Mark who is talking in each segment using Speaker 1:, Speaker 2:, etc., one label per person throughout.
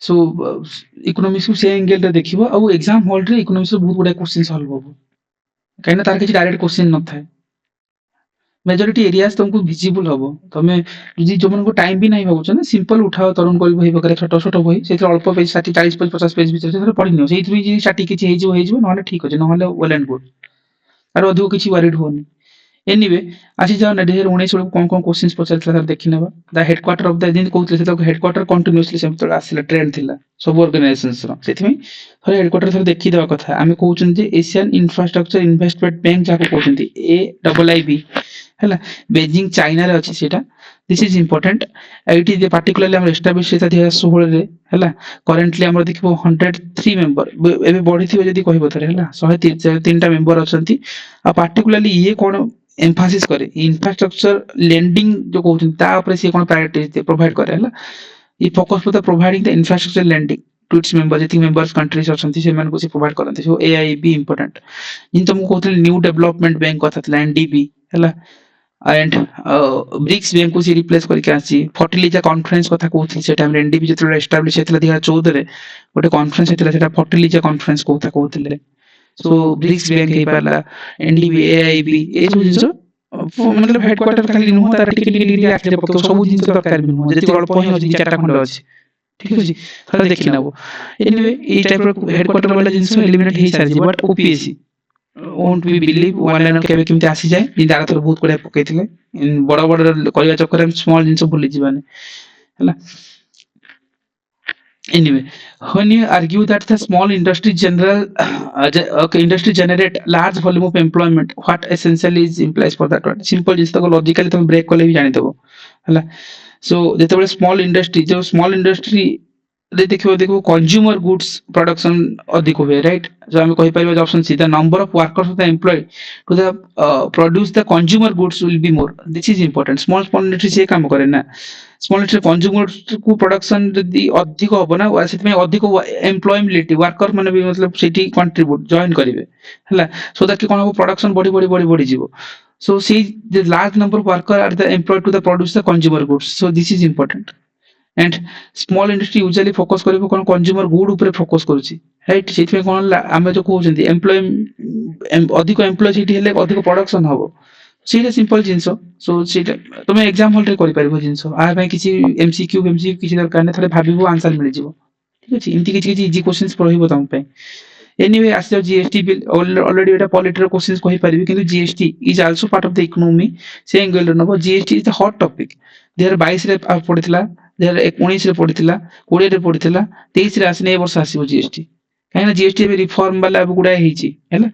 Speaker 1: सो economics को से angle रे देखिबो आ एग्जाम हॉल रे इकोनॉमिक्स रे बहुत गुडा क्वेश्चन सॉल्व होबो कहीं तार किसी डायरेक्ट क्वेश्चन न थाए मेजॉरिटी एरियाज तुमको विजिबल हबो तमे जि जो मन को टाइम भी नहीं भाबुछ ना सिंपल उठाओ तरुण कवि बही बकरे छोट छोट बही सेतिर अल्प पेज 60 40 पेज 50 पेज भीतर से पढ़ि नियो सेइत भी जि 60 किछि हे जो नहले ठीक अछि नहले वेल एंड गुड आर अधिक किछि वरीड होनी एनीवे आसी जाओ ना 2019 बेलू कौन क्वेश्चंस पचारथिला सर देखि नेबा द हेडक्वार्टर ऑफ द दिन कहउतले से हेडक्वार्टर कंटीन्यूअसली सेम तो आसिला ट्रेंड थिला सब ऑर्गेनाइजेशंस रो सेथिमे थरे हेडक्वार्टर थरे देखि देबा कथा आमे कहउछन जे एशियन इंफ्रास्ट्रक्चर इन्वेस्टमेंट बैंक जाको कहउछन्ती AIIB हैला बेजिंग चाइना रे अछि सेटा this is important IT J particularly हम एस्टैब्लिश सेता 2016 रे हैला करेंटली हमर देखिबो 103 मेंबर एबे बढ़ी थिबो जदी कहबो थरे हैला 103 टा मेंबर अछंती आ पार्टिकुलरली ये कोन एम्फासिस करे इंफ्रास्ट्रक्चर लेंडिंग जो कहउछन ता ऊपर से कोन प्रायोरिटी प्रोवाइड करे हैला ये focus for the providing the infrastructure lending to its member जति मेंबर्स कंट्रीज अछंती से मन को से प्रोवाइड करंती सो AIIB इंपोर्टेंट इन तुमको कहउतले न्यू डेवलपमेंट बैंक कथा थला NDB हैला एंड ब्रिक्स बैंक को सी रिप्लेस करके आसी फर्टिलिजा कॉन्फ्रेंस कथा कहउथि से टाइम रे NDB जतले एस्टैब्लिश हेतला 2014 रे गोटे कॉन्फ्रेंस हेतला सेटा फर्टिलिजा कॉन्फ्रेंस कोथा कहउथिले सो ब्रिक्स बैंक हे पाला NDB AIIB ए सब जिंस मतलब हेडक्वार्टर खाली नुह तार टिके टिके टिके आखिरे पके सब जिंस दरकार भी नुह जति अल्प ही अछि चारटा खंड अछि ठीक अछि थले देखि नबो एनीवे ए टाइप रो हेडक्वार्टर वाला जिंस एलिमिनेट हे सारी but OPSC won't we believe one line केबे केमति आसी जाय इन दारा थोर बहुत कोडा पकेइथिले इन बड़ बड़ करिया चक्कर हम स्मॉल जिंस भूली जीवाने हला anyway when you argue that the small industry general okay, industry generate large volume of employment what essentially is implies for that one simple जिस तक logically तुम ब्रेक कोले भी जानि देबो हला सो जेतेबे स्मॉल इंडस्ट्री जो स्मॉल इंडस्ट्री देखिबो देखिबो कंज्यूमर गुड्स प्रोडक्शन अधिक हुए राइट जो हम कहि परिबा option C the number of workers of the employed to the produce the consumer goods will be more this is important small industry से काम करे ना स्मॉल इंडस्ट्री कंज्यूमर को प्रोडक्शन जदी अधिक होबो ना सेति में अधिक एम्प्लॉयबिलिटी वर्कर माने भी मतलब सेठी कंट्रीब्यूट जॉइन करिवे हला सो दैट कोन हो प्रोडक्शन बड़ी जीवो so see the large number of worker are the employed to the produce the consumer goods so this is important and small industry usually focus करिवो cone consumer good ऊपर focus करूची right सेति में कोन आमे जो कहउछन्ती employ अधिक employ सेठी हेले अधिक production हबो सीधा सिंपल जिंसो सो सीधा तुम एग्जाम हॉल रे करि परिबो जिंसो आ भाई किछि MCQ किछि दरकार नै थले भाबिबो आंसर मिल जिवो ठीक अछि इनती किछि इजी क्वेश्चंस पढिबो तम पे एनीवे आस जाओ जीएसटी बिल ऑलरेडी एटा पॉलिटिकल क्वेश्चंस कहि परिबी किंतु GST is also part of the economy से एंगल नबो GST is the hot topic 2022 रे पढितला 2019 रे पढितला 20 रे पढितला 23 रे आसने ए वर्ष आसीबो जीएसटी काहेना जीएसटी बे रिफॉर्म वाला गुडा हेची हैला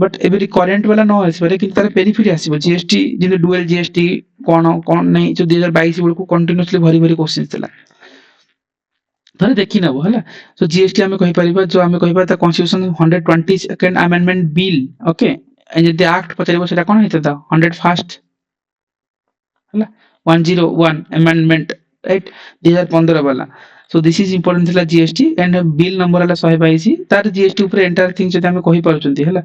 Speaker 1: बट एबे करेंट वाला न आसीबे किंतु तार पेरिफेरी आसीबो जीएसटी जिने डुअल जीएसटी कोन नै जो 2022 बेलको कंटीन्यूअसली भरी भरी क्वेश्चंस थिला थरे देखि नबो हला सो जीएसटी हमें कहि परिबा जो हमें कहिबा त constitution 120 second amendment bill okay and the act पचरिबो सेटा कोन हेतदा 101st हला 101 अमेंडमेंट राइट 2015 वाला सो दिस इज इंपोर्टेंट थिला जीएसटी एंड बिल नंबर वाला 122 तार जीएसटी ऊपर एंटायर थिंग जते हमें कहि पारुचंती हला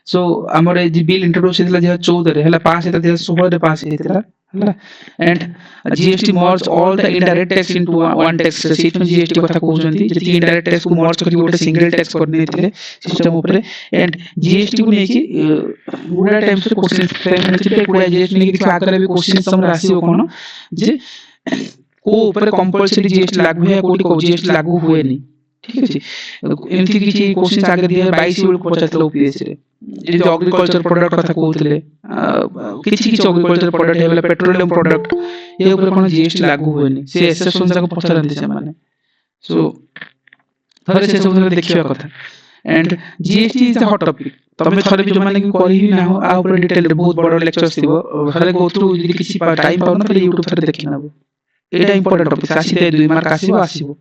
Speaker 1: सो हमर ए बिल इंट्रोड्यूस हेतला 2014 रे हला पास हेतला 2016 रे पास हेतला हला and GST merge all the indirect tax into one tax seat में जीएसटी कथा कहउचंती जति इनडायरेक्ट टैक्स को मर्ज करी गोटे सिंगल टैक्स करने थिले सिस्टम ऊपर एंड जीएसटी को नेकी गुडा टाइम से क्वेश्चन टाइम में गुडा जीएसटी नेकी किछ आकर भी क्वेश्चन सम राशि हो कोन जे को ऊपर कंपलसरी जीएसटी लागू है कोटी को जीएसटी लागू हुए नहीं ठीक अछि एमती किछि क्वेश्चन आगे दिए 22 बेल को पचातलो ओपीएससी रे जे एग्रीकल्चर प्रोडक्ट कथा कहउतले किछि किछि एग्रीकल्चर प्रोडक्ट हेला पेट्रोलियम प्रोडक्ट ए ऊपर कोन जीएसटी लागू हुए नहीं से एसेसन जाको पचारंती से माने सो थरे से सब देखिबा कथा and GST is the hot topic तमे थरे भी जो माने कि करि ही ना हो आ ऊपर डिटेल रे बहुत बड़ लेक्चर्स थिबो थरे गो थ्रू जदि किछि टाइम पाउना त YouTube थरे देखि नबो एटा इंपोर्टेंट टॉपिक आसी दे 2 मार्क आसीबो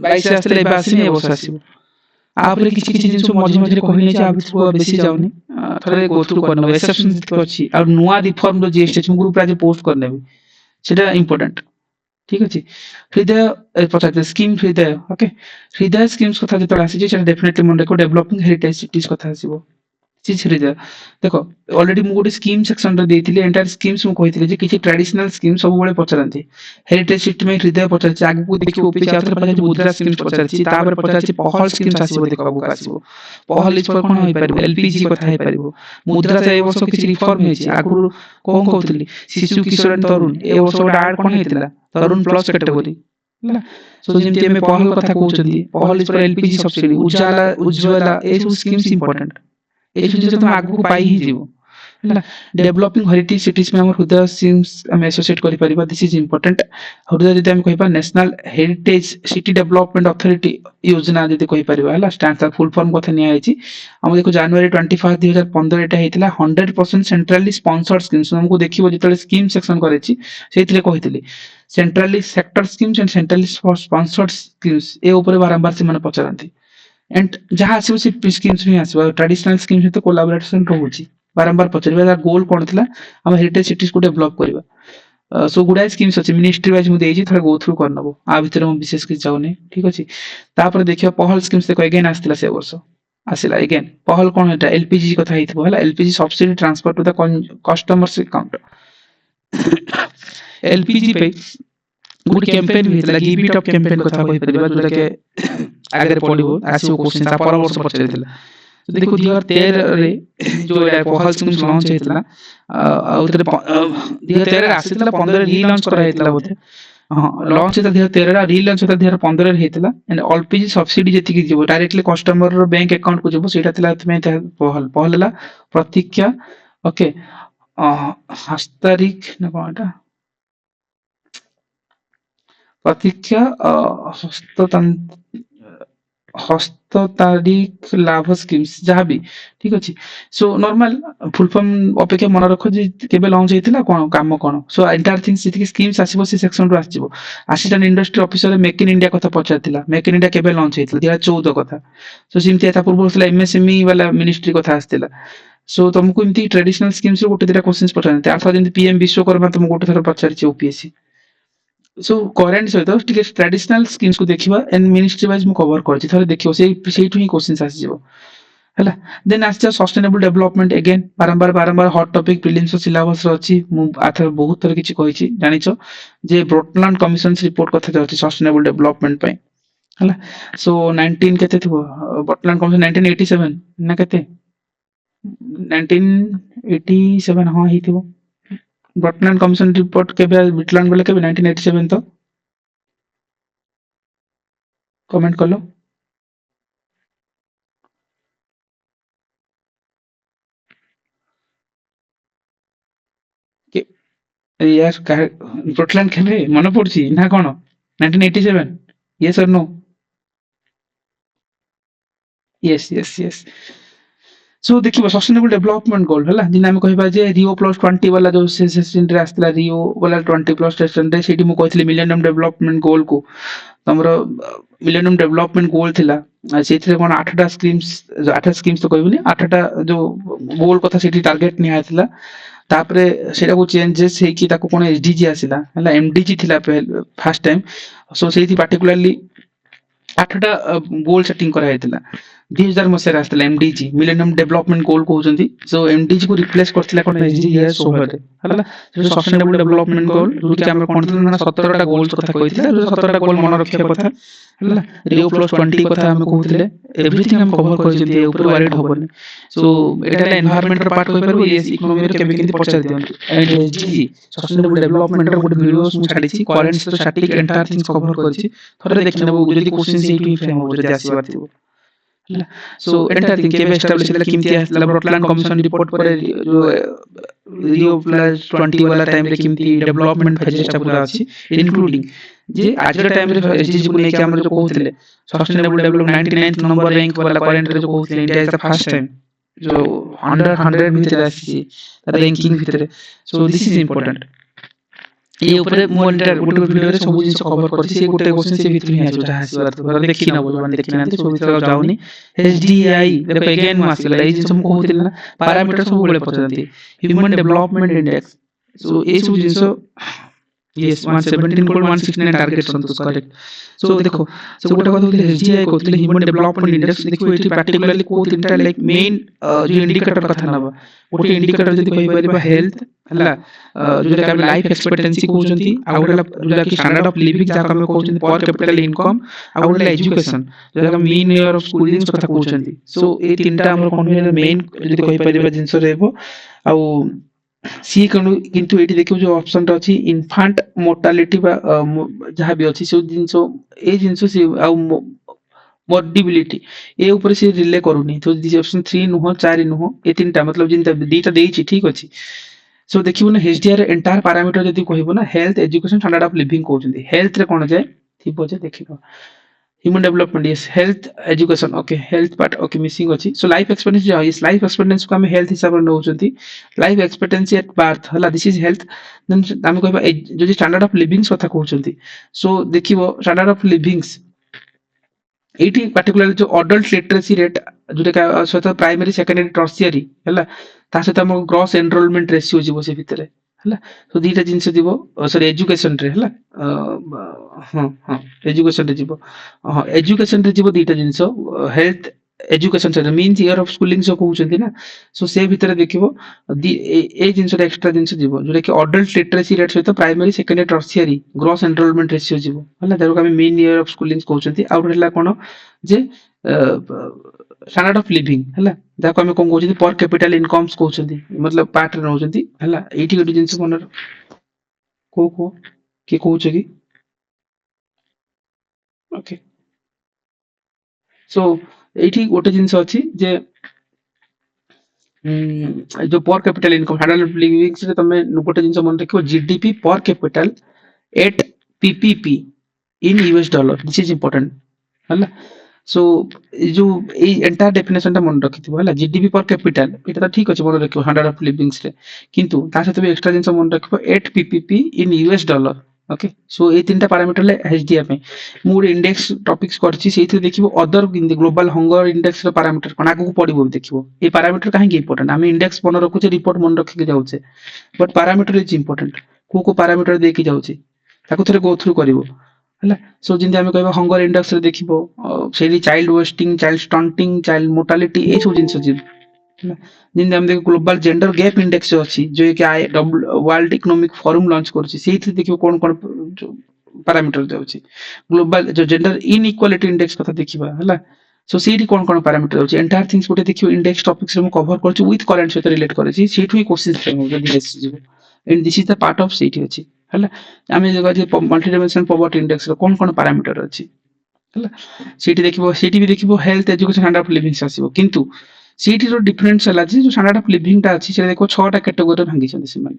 Speaker 1: 22 आसले बासी ने बस आसीबो आपरे किछि किछि जिंसो मझे मझे कहि नै जे आ बिसको बेसी जाउनी थरे गो थ्रू करनो एक्सेप्शन जितको अछि और नुवा रिफॉर्म रो जीएसटी ग्रुप रा जे पोस्ट करने भी सेटा इंपोर्टेंट ठीक अछि हृदय पचाते स्कीम हृदय ओके हृदय स्कीम्स कथा जे आसी जे डेफिनेटली मन को डेवलपिंग हेरिटेज सिटीज कथा आसीबो हृदय देख ऑलरेडी मु गोटे स्कीम सेक्शन रे देइथिले एंटायर स्कीम्स मु कहिथिले जे किछि ट्रेडिशनल स्कीम सब बेले पचरंती हेरिटेज सिटी में हृदय पचरछि आगु देखि ओपी चात्र पचरछि मुद्रा स्कीम पचरछि तापर पचरछि पहल स्कीम आसीबो देखो आगु आसीबो पहल इज पर कोन होई परिबो एलपीजी कथा होई परिबो मुद्रा से ए वर्ष किछि रिफॉर्म हेछि आगु कोन कहउतली शिशु किशोर एंड तरुण ए वर्ष गोटे आड कोन हेतिला तरुण प्लस कैटेगरी ହେଲା सो जेमति ଆମେ पहल कथा कहउछथि पहल इज पर एलपीजी सब्सिडी उजाला उज्ज्वला ए सब स्कीम्स इंपोर्टेंट ए सब जिनिस तुम आगु पाई ही जीवो ହେଲା डेवलपिंग हेरिटेज सिटीज में हमर हृदय स्कीम्स हम एसोसिएट करि परिबा दिस इज इंपोर्टेंट हृदय जदि हम कहिबा national heritage city development authority योजना जदि कहि परिबा होला स्टैंड फुल फॉर्म कथा निया आइछि हम देखो जनवरी 25 2015 एटा हेतिला 100% सेंट्रली स्पॉन्सर्ड स्कीम्स हमको देखिबो जतले स्कीम सेक्शन करेछि सेथिले कहितली centrally sector schemes and centrally sponsored schemes ए ऊपर बारंबार से माने पचरंती एंड जहाँ आसो से स्कीम्स भी आसो ट्रेडिशनल स्कीम सहित कोलाबोरेशन रहउची बारंबार पचरबा गोल कोन थिला हम हेरिटेज सिटीज को डेवलप करबा सो गुडाई स्कीम्स अछि मिनिस्ट्री वाइज मु देइछि थोड़ा गो थ्रू करनबो आ भीतर हम विशेष कि जाउनी ठीक अछि तापर देखियो पहल स्कीम्स देखो अगेन आस्तिला से वर्ष आसिला अगेन पहल कोन एटा एलपीजी कथा हितबो हला LPG subsidy transfer to the customers account LPG पे गुड कैंपेन भी हितला गिव इट अप कैंपेन कथा कहि परिबा जोटा के आगे पड़ो आसो क्वेश्चन ता पर वर्ष पचरिथिला तो देखो 2013 रे जो एटा पहल स्कीम लॉन्च हेतला उतरे 2013 रे आसितला 15 री लॉन्च करा हेतला बोते हां लॉन्च हेतला 2013 रे री लॉन्च हेतला 2015 रे हेतला एंड एलपीजी सब्सिडी जति कि जीवो डायरेक्टली कस्टमर रो बैंक अकाउंट को जीवो सेटा थिला तमे पहल पहलला प्रतीक्षा ओके हस्तारिक ना कोनटा प्रतीक्षा हस्ततारिख लाभ स्कीम्स जहाँ भी ठीक अच्छे सो नॉर्मल फुल फॉर्म अपेक्षा मन रख जे केबे लॉन्च हेतिला कोन काम कोन सो एंटायर थिंग्स जति स्कीम्स आसीबो से सेक्शन रो आसीबो assistant industry officer make in India कथा पचारतिला मेक इन इंडिया केबे लॉन्च हेतिला 2014 कथा सो सिमति एता पूर्व होतला एमएसएमई वाला मिनिस्ट्री कथा आस्तिला सो तुमको इमती ट्रेडिशनल स्कीम्स रो गोटे दिटा क्वेश्चंस पचारते आफा जेंति पीएम विश्वकर्मा तुम गोटे थर पचारछि ओपीएससी सो करेंट सहित टिके ट्रेडिशनल स्कीम्स को देखिबा एंड मिनिस्ट्री वाइज मु कवर करछि थरे देखियो सेही क्वेश्चंस आसी जिवो हला देन आस्ते सस्टेनेबल डेवलपमेंट अगेन बारंबार हॉट टॉपिक प्रीलिम्स सिलेबस रो अछि मु आथर बहुत थर किछि कहिछि जानिछो जे ब्रोटलैंड कमिशन रिपोर्ट कथा अछि सस्टेनेबल डेवलपमेंट पय हला सो 19 केते थिबो ब्रोटलैंड कमिशन 1987 ना केते 1987 हां ही थिबो ब्रोटलैंड कमिशन रिपोर्ट के ब्रोटलैंड बोले के 1987 तो कमेंट कर लो कि यार ब्रोटलैंड के मन पड़छि ना कोन 1987 यस और no yes yes yes so देखिबो सस्टेनेबल डेवलपमेंट गोल हला जिना हम कहबा जे रियो प्लस 20 वाला जो सेशन रे आस्तला रियो वाला 20 प्लस सेशन रे सेठी मु कहथि मिलेनियम डेवलपमेंट गोल को तमरो मिलेनियम डेवलपमेंट गोल थिला सेथरे कोन 8टा स्कीम्स तो कहबनी 8टा जो गोल कथा सेठी टारगेट निया थिला तापरे सेटा को चेंजेस हे कि ताको कोन एसडीजी आसिला हला एमडीजी थिला फर्स्ट टाइम सो सेठी पार्टिकुलरली 8टा गोल सेटिंग करा हेतिला 2000 मसे आस्तिला एमडीजी मिलेनियम डेवलपमेंट गोल कहउचंती सो एमडीजी को रिप्लेस करथिला कोन एसडीजी 16 रे हला जो सस्टेनेबल डेवलपमेंट गोल जो कि हमर कोन थिला 17टा गोल्स कथा कहिथिला जो 17टा गोल मन रखिया कथा हला रियो प्लस 20 कथा हम कहउथिले एवरीथिंग हम कवर करजंती ए ऊपर वालिड होबनी सो एटा एनवायरनमेंट रो पार्ट होई परबो ये इकोनॉमी रो केबे किंती पचार दियन एंड एसडीजी सस्टेनेबल डेवलपमेंट रो गुड वीडियोस मु छाडिछि करेंट तो स्टैटिक एंटायर थिंग्स कवर करछि थरे देखिनबो जदी क्वेश्चन सेही फ्रेम हो जदी आसीबार थिबो सो एंटायर थिंग केबे एस्टैब्लिश होला किमती आसला ब्रोटलैंड कमिशन रिपोर्ट पर जो रियो प्लस 20 वाला टाइम रे किमती डेवलपमेंट फेजेस टा पूरा अछि इंक्लूडिंग जे आज के टाइम रे एसडीजी को लेके हमर जो कहउतले sustainable development 99th number rank वाला करेंट रे जो कहउतले India is the first time जो 100 भीतर आसी रैंकिंग भीतर सो दिस इज इंपोर्टेंट ये ऊपर मॉनिटर गोटे वीडियो रे सब जिंस कवर करछि से गोटे क्वेश्चन से भीतर ही आजो जहां से बात देखि ना बोलबन देखि ना सब भीतर जाउनी एसडीआई देखो अगेन मास्क ला जिंस हम कहउतिल ना पैरामीटर सब बोले पछंती ह्यूमन डेवलपमेंट इंडेक्स सो ए सब जिंस yes 117 goal 169 target संतोष करेक्ट सो देखो सो गोटे कथा होतले एसडीआई कहतले ह्यूमन डेवलपमेंट इंडेक्स देखो एटी पार्टिकुलरली को तीनटा लाइक मेन जो इंडिकेटर कथा नबा गोटे इंडिकेटर जदी कहि परिबा हेल्थ हला जोटा कि लाइफ एक्सपेक्टेंसी कहउचंती आ गोटे जोटा कि स्टैंडर्ड ऑफ लिविंग जा हम कहउचंती पर कैपिटल इनकम आ गोटे एजुकेशन जोटा कि मीन ईयर ऑफ स्कूलिंग कथा कहउचंती सो ए तीनटा हमर कन्वेयर मेन जदी कहि परिबा जिंस रहबो आ सी किंतु एटी देखियो जो ऑप्शन टा अछि इन्फांट मोर्टालिटी बा जहां भी अछि से जिंसो ए जिंसो से आ मोर्डिबिलिटी ए ऊपर से रिले करूनी तो दिस ऑप्शन 3 नुहो 4 नुहो ए तीनटा मतलब जिनता दीटा देइछि ठीक अछि सो देखिबो ना एचडीआर एंटायर पैरामीटर जदी कहबो ना health education standard of living कहउछंती हेल्थ रे कोन जाय थिबो जे देखिबो human development yes health education okay health part okay missing अछि so life expectancy yes life expectancy को हम health हिसाब रे नउछंती life expectancy at birth हला this is health then हम कहबा जो स्टैंडर्ड ऑफ लिविंग कथा कहउछंती so देखिबो स्टैंडर्ड ऑफ लिविंग्स एटी पर्टिकुलर जो अडल्ट लिटरेसी रेट जोटा का सहित प्राइमरी सेकेंडरी टर्शियरी हला ता सहित हम ग्रॉस एनरोलमेंट रेशियो जीवो से भितरे हला तो दीटा जिंस दिबो सॉरी एजुकेशन रे हला हां हां एजुकेशन रे जीवो हां एजुकेशन रे जीवो दीटा जिंस हेल्थ एजुकेशन से मीन्स ईयर ऑफ स्कूलिंग जो कहउचंती ना सो से भितरे देखिबो ए जिंस एक्स्ट्रा जिंस जीवो जोटा कि अडल्ट लिटरेसी रेट सहित primary secondary tertiary gross enrolment ratio जीवो हला जेरो हम मीन ईयर ऑफ स्कूलिंग कहउचंती आ रहला कोन जे स्टैंडर्ड ऑफ लिविंग हला जाको हम कोन कहउचंती पर कैपिटल इनकम्स कहउचंती मतलब पार्ट रे रहउचंती हला एठी गोटे जिंस कोन को के कहउछ कि ओके सो एठी गोटे जिंस अछि जे जो पर capita income standard of living से तमे गोटे जिंस मन रखियो GDP per capita at PPP in US dollar this is important हला सो जो ए एंटायर डेफिनेशन ता मन रखिथिबो हला जीडीपी पर कैपिटल एटा तो ठीक अछि मन रखियो स्टैंडर्ड ऑफ लिविंग्स रे किंतु ता सहित भी एक्स्ट्रा जिंस मन रखिबो 8 PPP in US dollar okay so ए तीनटा पैरामीटर ले एचडीआर पे मूड इंडेक्स टॉपिक्स करछि सेहि देखिबो अदर ग्लोबल हंगर इंडेक्स रो पैरामीटर कोन आगु पडिबो देखिबो ए पैरामीटर काहे इंपोर्टेंट हम इंडेक्स मन रखुचे रिपोर्ट मन रखि के जाउचे बट पैरामीटर इज इंपोर्टेंट को पैरामीटर दे के जाउचे ताको थरे गो थ्रू करिवो हला सो जिंदे हम कहबा हंगर इंडेक्स रे देखिबो सेली child wasting child stunting child mortality ए सब जिंस अछि हला जिंदे हम देखो ग्लोबल जेंडर गैप इंडेक्स अछि जो कि वर्ल्ड इकोनॉमिक फोरम लॉन्च करछि सेहि देखिबो कोन कोन पैरामीटर जाउछि ग्लोबल जो जेंडर इनइक्वालिटी इंडेक्स कथा देखिबा हला सो सेठी कोन कोन पैरामीटर जाउछि एंटायर थिंग्स गोटे देखिबो इंडेक्स टॉपिक्स रे हम कवर करछि विथ करंट सहित रिलेट करछि सेठु ही क्वेश्चन फ्रेम हो जदी जीवो and this is the part of सेठी अछि हला आमे जगह जे मल्टी डायमेंशनल पॉवर्टी इंडेक्स रे कोन कोन पैरामीटर अछि हला सेठी देखिबो सेठी भी देखिबो health education standard of living आसीबो किंतु सेठी रो डिफरेंस हला जे जो स्टैंडर्ड ऑफ लिविंग ता अछि से देखो 6 टा कैटेगरी भांगी छथि सिमान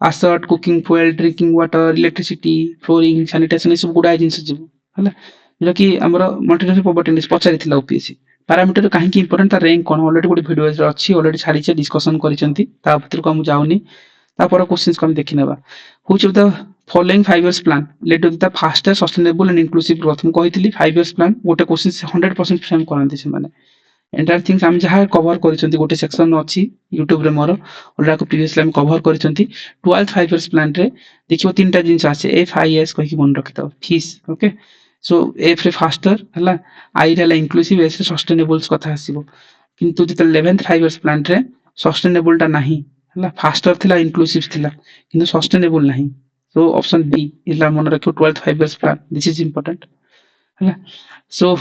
Speaker 1: asset cooking fuel drinking water electricity flooring sanitation सब गुडा जिंस जीवो हला जो कि हमरो मल्टी डायमेंशनल पॉवर्टी इंडेक्स पचारि थिला ओपीएससी पैरामीटर काहे कि इंपोर्टेंट ता रैंक कोन ऑलरेडी गोटे वीडियो रे अछि ऑलरेडी छाडी छे डिस्कशन करिसंती ता भीतर को हम जाउनी तापर क्वेश्चंस को हम देखि नेबा which of the following 5 years plan led to the faster sustainable and inclusive growth हम कहितली 5 इयर्स प्लान गोटे क्वेश्चन 100% फ्रेम करंती से माने एंटायर थिंग्स हम जहां कवर करिसंती गोटे सेक्शन अछि YouTube रे मोर ओला को प्रीवियसली हम कवर करिसंती 12th 5 इयर्स प्लान रे देखियो तीनटा जिंस आसे FIS कहि मन रखितो फीस ओके सो एफ रे फास्टर हला आई रे इंक्लूसिव एस सस्टेनेबल्स कथा आसीबो किंतु जत 11th 5 इयर्स प्लान रे सस्टेनेबल ता नाही हला फास्टर थिला इंक्लूसिव थिला किंतु सस्टेनेबल नाही सो ऑप्शन बी इला मन रखियो 12th 5 years plan this is important हला सो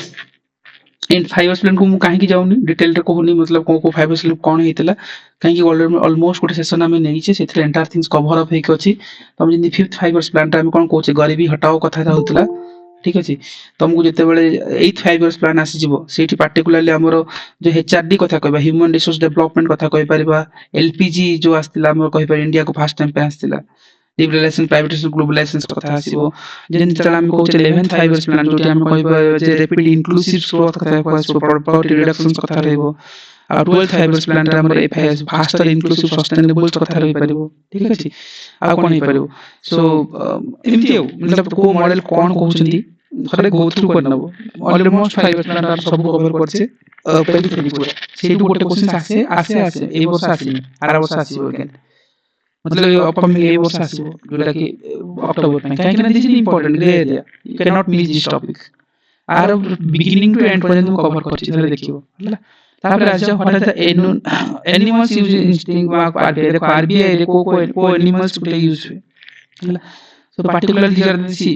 Speaker 1: इन 5 इयर्स प्लान को मु काहे की जाउनी डिटेल रे कहूनी मतलब को 5 इयर्स प्लान कोन हेतिला काहे की ऑलमोस्ट गोटे सेशन हमें नै छे सेथरे एंटायर थिंग्स कवर अप हेक अछि तम जिंदी 5th 5 इयर्स प्लान टा हम कोन कहूचे गरीबी हटाओ कथा होतला ठीक अछि तुमको जते बेले 8th 5 इयर्स प्लान आसी जिवो सेठी पर्टिकुलरली हमरो जो एचआरडी कथा कहबा ह्यूमन रिसोर्स डेवलपमेंट कथा कहि परिबा एलपीजी जो आस्तिला हमरो कहि पर इंडिया को फर्स्ट टाइम पे आस्तिला लिबरलाइजेशन प्राइवेटाइजेशन ग्लोबलाइजेशन कथा आसीबो जेन चला हम कहूचे 11th 5 इयर्स प्लान जोटी हम कहबा जे रैपिड इंक्लूसिव ग्रोथ कथा कहबा पॉवर्टी रिडक्शन कथा रहबो आ 12th 5 इयर्स प्लान रे हमर एफआईएस फास्टर इंक्लूसिव सस्टेनेबल कथा रहि परिबो ठीक अछि आ कोन हे परिबो सो एमती मतलब को मॉडल कोन कहउछंती थरे गो थ्रू करनबो ऑलमोस्ट 5 इयर्स प्लान सब कवर करछे पेरिफेरी पूरा सेटू गोटे क्वेश्चन आसे ए वर्ष आसी आर वर्ष आसी अगेन मतलब अपकमिंग ए वर्ष आसीबो जोटा कि अक्टोबर में काहे कि this is important grey area you can not miss this topic आर बिगिनिंग टू एंड पर्यंत मैं कवर करछि थले देखिबो हला तापर आज what are the animals use instinct वा आरबीआई देखो आरबीआई रे को एनिमल्स टू यूज हुए हला so particularly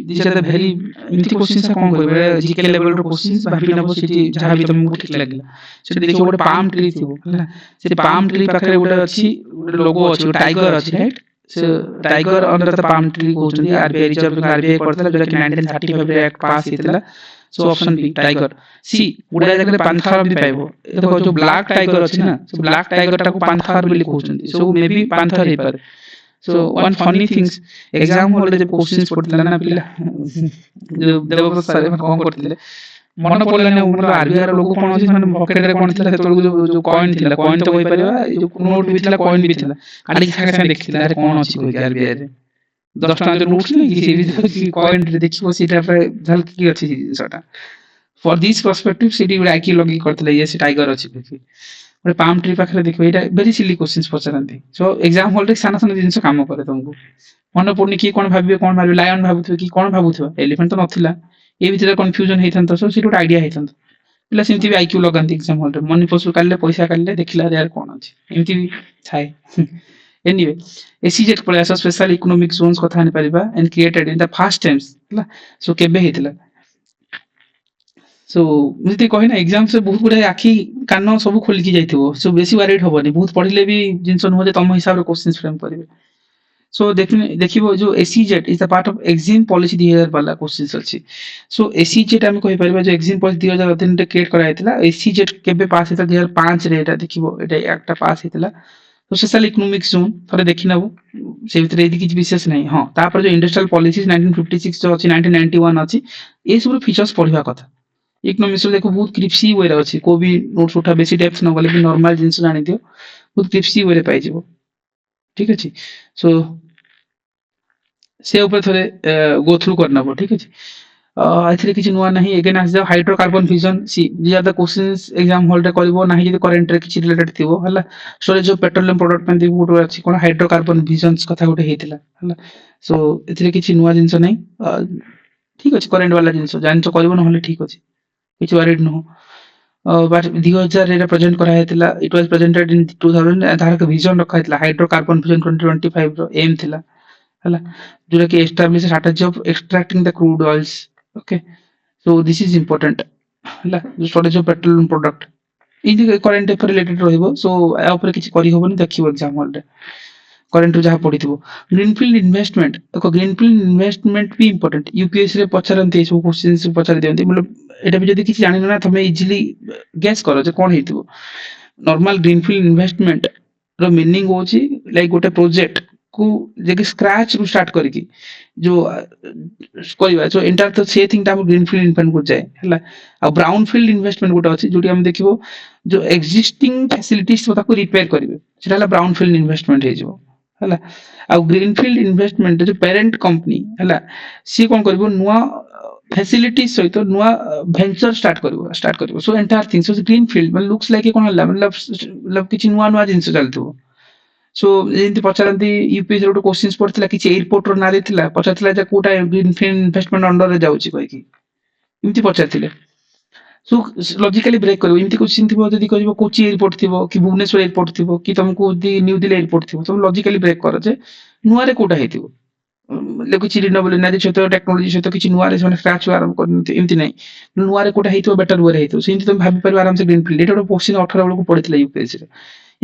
Speaker 1: these are the very एमती क्वेश्चंस कोन करबे जीके लेवल रो क्वेश्चंस भाबी नबो सिटी जहां भी तुमको ठीक लागला सेठी देखियो गोटे पाम ट्री थिबो हला से पाम ट्री पाखरे गोटे अछि गोटे लोगो अछि टाइगर अछि राइट से tiger under the palm tree कहउछन आरबीआई रिजर्व बैंक आरबीआई करतला जो कि 1935 रे एक्ट पास हितला so option B tiger C गुडा जगह पांथार भी पाइबो देखो जो ब्लैक टाइगर अछि ना सो ब्लैक टाइगर टाको पांथार बोली कहउछन सो मे बी पांथार हे पर so one funny things exam hall जब क्वेश्चंस पढ़तला ना पिला जो देवव्रत सर कोन करथिले मन पड़ला ना मतलब आरबीआई रो लोगो कोन अछि माने पॉकेट रे कोन थिला सेतल जो कॉइन थिला कॉइन तो होई परिबा जो नोट भी थिला कॉइन भी थिला खाली छाके से देखथिला अरे कोन अछि कोइ आरबीआई रे 10 टका जो नोट नै कि भी कॉइन रे देखिबो सीटा पे झलक की अछि जिंसटा for this perspective city good IQ logging करथिले ये टाइगर अछि देखि गोटे पाम ट्री पाखरे देखो एटा वेरी सिली क्वेश्चंस पचरंती सो एग्जाम हॉल रे साना साना जिंस काम करे तुमको मन पड़नी कि कोन भाबिबे कोन भाबिबे लायन भाबुथबे कि कोन भाबुथबे एलिफेंट तो नथिला ए भीतर कंफ्यूजन हेथन सो सिटी आइडिया हेथन पिला सेमती भी आईक्यू लगांती एग्जाम हॉल रे मनी पसु काले पैसा काले देखिला यार कोन अछि एमती भी थाए anyway SEZ place special economic zones कथा आनि परिबा and created in the first times हला सो केबे हेतिला सो मुझे कहि ना एग्जाम से बहुत गुडा आखी कान सब खोल की जाइथिबो सो बेसी वरीड होबनी बहुत पढिले भी जिंस न हो जे तम हिसाब रे क्वेश्चंस फ्रेम करिवे सो देखिबो जो SEZ is the part of exam policy 2000 वाला क्वेश्चंस अछि सो एसीजेट हम कहि परबा जो एग्जाम पॉलिसी 2003 रे क्रिएट करा हेतिला एसीजेट केबे पास हेता 2005 रे एटा देखिबो एटा एकटा पास हेतिला तो सोशल इकोनॉमिक जोन थोड़े देखि नबो से भितर एदि किछ विशेष नहीं हां तापर जो इंडस्ट्रियल पॉलिसीज 1956 जो अछि 1991 अछि ए सब फीचर्स पढिबा कथा इकोनॉमिक्स देखो बहुत क्रिप्सी वे अछि को भी नोट्स उठा बेसी डेप्थ न गले भी नॉर्मल जिंस जानि दियो बहुत क्रिप्सी वे पाइ जिवो ठीक अछि सो से ऊपर थोड़े गो थ्रू करना पड़ो ठीक अछि आथरे किछ नुवा नहीं अगेन आस जाओ हाइड्रोकार्बन फ्यूजन सी these are the questions exam hall रे करबो नाही जदि करंट रे किछ रिलेटेड थिबो हला स्टोरेज ऑफ पेट्रोलियम प्रोडक्ट पे गुड अछि कोन हाइड्रोकार्बन फ्यूजन्स कथा गुटे हेतिला हला सो एथरे किछ नुवा जिंस नहीं ठीक अछि करंट वाला जिंस जानि तो करबो न हले ठीक अछि किछ वरीड न बट 2000 रे प्रेजेंट करा हेतिला इट वाज प्रेजेंटेड इन 2000 आधार का विजन रखा हेतिला हाइड्रोकार्बन फ्यूजन 2025 रो एम थिला हला जोटा कि establish strategy of extracting the crude oils okay so this is important हला स्टोरेज ऑफ पेट्रोलियम प्रोडक्ट इ करंट अफेयर रिलेटेड रहइबो सो आ ऊपर किछ करि होबनी देखिबो एग्जाम हॉल रे करंट जहाँ पढ़िथिबो ग्रीनफील्ड इन्वेस्टमेंट देखो ग्रीनफील्ड इन्वेस्टमेंट भी इंपोर्टेंट यूपीएससी रे पचरंती सब क्वेश्चंस पचर दियंती मतलब एटा भी जदी किछ जानिनो ना तमे इजीली गेस करो जे कोन हेतिबो नॉर्मल ग्रीनफील्ड इन्वेस्टमेंट रो मीनिंग होची लाइक गोटे प्रोजेक्ट को जे कि स्क्रैच रू स्टार्ट करकी जो करिबा सो एंटायर तो से थिंग ता ग्रीनफील्ड इन्वेस्टमेंट को जाए हला आ ब्राउनफील्ड इन्वेस्टमेंट गोटे अछि जोटी हम देखिबो जो एक्जिस्टिंग फैसिलिटीज तो ताको रिपेयर करिवे सेटा हला ब्राउनफील्ड इन्वेस्टमेंट हे जिवो हला आ ग्रीनफील्ड इन्वेस्टमेंट जो पेरेंट कंपनी हला सी कोन करबो नुवा फैसिलिटी सहित नुवा वेंचर स्टार्ट करिवो so entire thing so greenfield मतलब लुक्स लाइक कोन हला मतलब किछि नुवा नुवा जिंस चलतो सो जेंति पचारंती यूपीएससी रो क्वेश्चंस पड़थिला किछि एयरपोर्ट रो ना देथिला पचारथिला जे कोटा ग्रीनफील्ड इन्वेस्टमेंट अंडर रे जाउची कहि इमति पचारथिले सो लॉजिकली ब्रेक करिवो इमति क्वेश्चन थिबो जदी करिवो कोची एयरपोर्ट थिबो कि भुवनेश्वर एयरपोर्ट थिबो कि तुमको दी न्यू दिल्ली एयरपोर्ट थिबो तुम लॉजिकली ब्रेक करो जे नुवा रे कोटा हेतिबो लेको चिरी न बोले ना जे छतो टेक्नोलॉजी छतो किछि नुवा रे माने स्क्रैच आरंभ करनते एमति नै नुवा रे कोटा हेतिबो बेटर वे रे हेतिबो सेंति तुम भाबी परिबो आराम से ग्रीनफील्ड एटा क्वेश्चन 18 बेलको पड़ितला यूपीएससी रे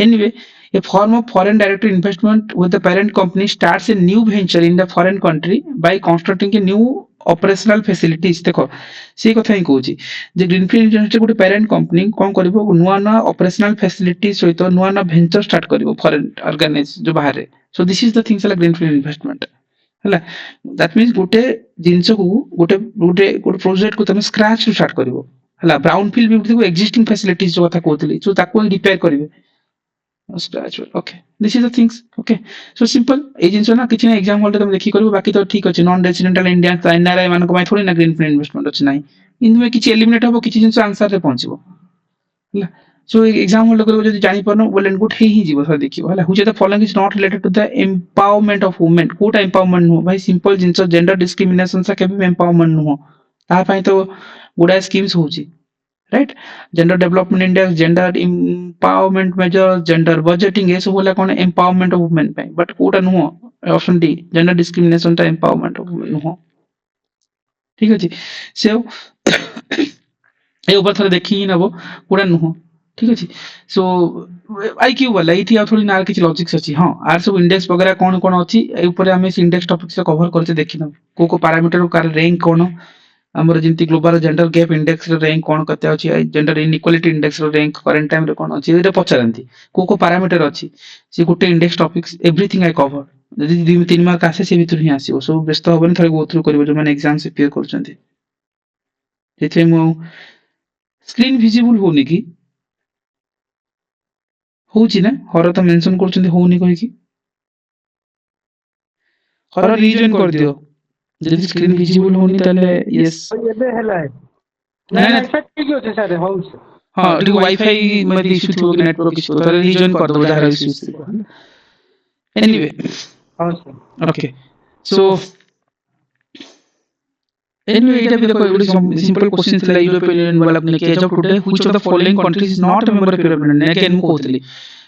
Speaker 1: anyway a form of foreign direct investment with the parent company starts a new venture in the foreign country by constructing a new operational facilities देखो से कथा ही कहूची जे ग्रीनफील्ड इन्वेस्टमेंट गोटे पेरेंट कंपनी कोन करबो नुवा ना operational facility सहित नुवा ना वेंचर स्टार्ट करबो फॉरेन ऑर्गेनाइज जो बाहर so this is the things like greenfield investment हला दैट मींस गोटे जिंस को गोटे प्रोजेक्ट को तमे स्क्रैच टू स्टार्ट करबो हला ब्राउनफील्ड भी देखो एक्जिस्टिंग फैसिलिटीज जो कथा कहतली सो ताको रिपेयर करबे scratch okay this is the things okay so simple ए जिंस ना किछ ना एग्जाम हॉल रे तुम देखि करबो बाकी तो ठीक अछि नॉन रेजिडेंटल इंडियन एनआरआई मान को माय थोड़ी ना ग्रीनफील्ड इन्वेस्टमेंट अछि नाही इनमे किछ एलिमिनेट होबो किछ जिंस आंसर रे पहुंचबो हला सो एग्जांपल को जदि जानि परनो बोले गुड ही जीवो सर देखियो हला which the following is not related to the empowerment of women कोटा एम्पावरमेंट नो भाई सिंपल जिंस जेंडर डिस्क्रिमिनेशन से केबे एम्पावरमेंट नो ता पई तो गुडा स्कीम्स होची right gender development index gender empowerment measure gender budgeting ये सब बोला कोन एम्पावरमेंट ऑफ वुमेन पई बट कोटा no option D gender discrimination ता एम्पावरमेंट ऑफ वुमेन नो ठीक अछि सो ए ऊपर थोड़ा देखी ही नबो कोटा नो ठीक अछि सो आईक्यू वाला इथि आ थोड़ी नार किछ लॉजिक्स अछि हां आर सब इंडेक्स वगैरह कोन कोन अछि ए ऊपर हमें इंडेक्स टॉपिक से कवर करते देखिन को पैरामीटर कार रैंक कोन हमर जेंति ग्लोबल जेंडर गैप इंडेक्स रो रैंक कोन कते अछि जेंडर इनइक्वालिटी इंडेक्स रो रैंक करंट टाइम रे कोन अछि एटा पचारंती को पैरामीटर अछि से गुटे index topics everything I cover यदि 2-3 मार्क आसे से भीतर ही आसीओ सब व्यस्त होबन थोड़े गो थ्रू करबो जो माने एग्जाम से प्रिपेयर करछंती जेथे मो स्क्रीन विजिबल होनी की होची ना हर तो मेंशन करछंती होनी कहि की हर रीजन कर दियो जदि स्क्रीन विजिबल होनी ताले यस
Speaker 2: एबे हेला
Speaker 1: ना ना
Speaker 2: सेट ठीक होचे सर हाउस
Speaker 1: हां टिक वाईफाई मध्ये इश्यू थियो कि नेटवर्क इश्यू ताले रीजन कर दो जहार इश्यू थियो anyway
Speaker 2: house
Speaker 1: okay so anyway it will be a simple question thila European Union wala apne ke job today which of the following countries is not a member of European Union again mu kohthili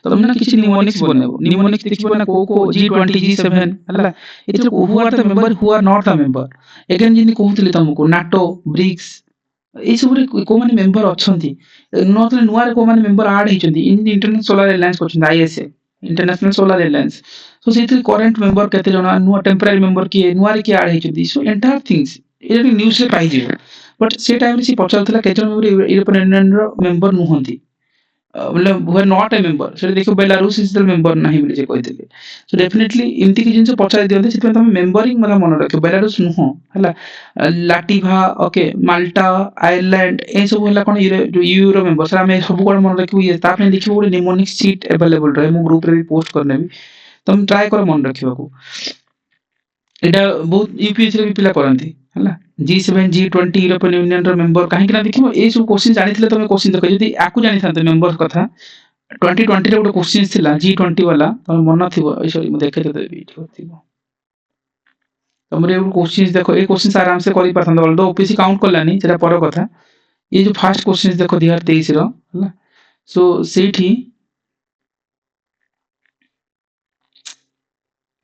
Speaker 1: तमना किछि mnemonics बनेबो mnemonics देखिबो ना को G20 G7 हला इतरे who are the member who are not the member again जिनि कहउतली तुमको NATO BRICS ए सब रे को माने मेंबर अछंती नतले नुआर को माने मेंबर ऐड हिचंती इंटरनेशनल सोलर अलायंस कोछन ISA international solar alliance so सेति करंट मेंबर केते जणा नुआ टेम्पररी मेंबर की नुआर की ऐड हिचंती सो एंटायर थिंग्स ए न्यूज रे पाई जिवो बट से टाइम रे सी पचारतला केते जण यूरोपियन यूनियन रो मेंबर नुहंती मतलब who are not a member से देखो बेलारूस इज द मेंबर नाही बोली जे कहितले सो डेफिनेटली इमती की जिंस पचार दियंते सितमे तमे मेंबरिंग मला मन रखियो बेलारूस नुह हला लाटिभा ओके माल्टा आयरलैंड ए सब होला कोन यूरो मेंबर सर हम सब कोन मन रखियो ये तापने देखियो बोले निमोनिक सीट अवेलेबल रहे मु ग्रुप रे भी पोस्ट करने भी तुम ट्राई कर मन रखियो को एटा बहुत यूपीएससी रे भी पिला करंती हला G7 G20 यूरोपियन यूनियन रो मेंबर काहे कि ना देखियो ए सब क्वेश्चन जानिथिले तमे क्वेश्चन देखो यदि आकु जानि थाते मेंबर कथा 2020 रे ଗୋଟେ क्वेश्चन थिला G20 वाला तमे मन थिबो ए सॉरी मु देखे देबी वीडियो थिबो तमरे एउ क्वेश्चन देखो ए क्वेश्चन आराम से करि पाथन ऑल्दो ओपीसी काउंट करलानी सेटा पर कथा ये जो फर्स्ट क्वेश्चन देखो 2023 रो हला सो सेठी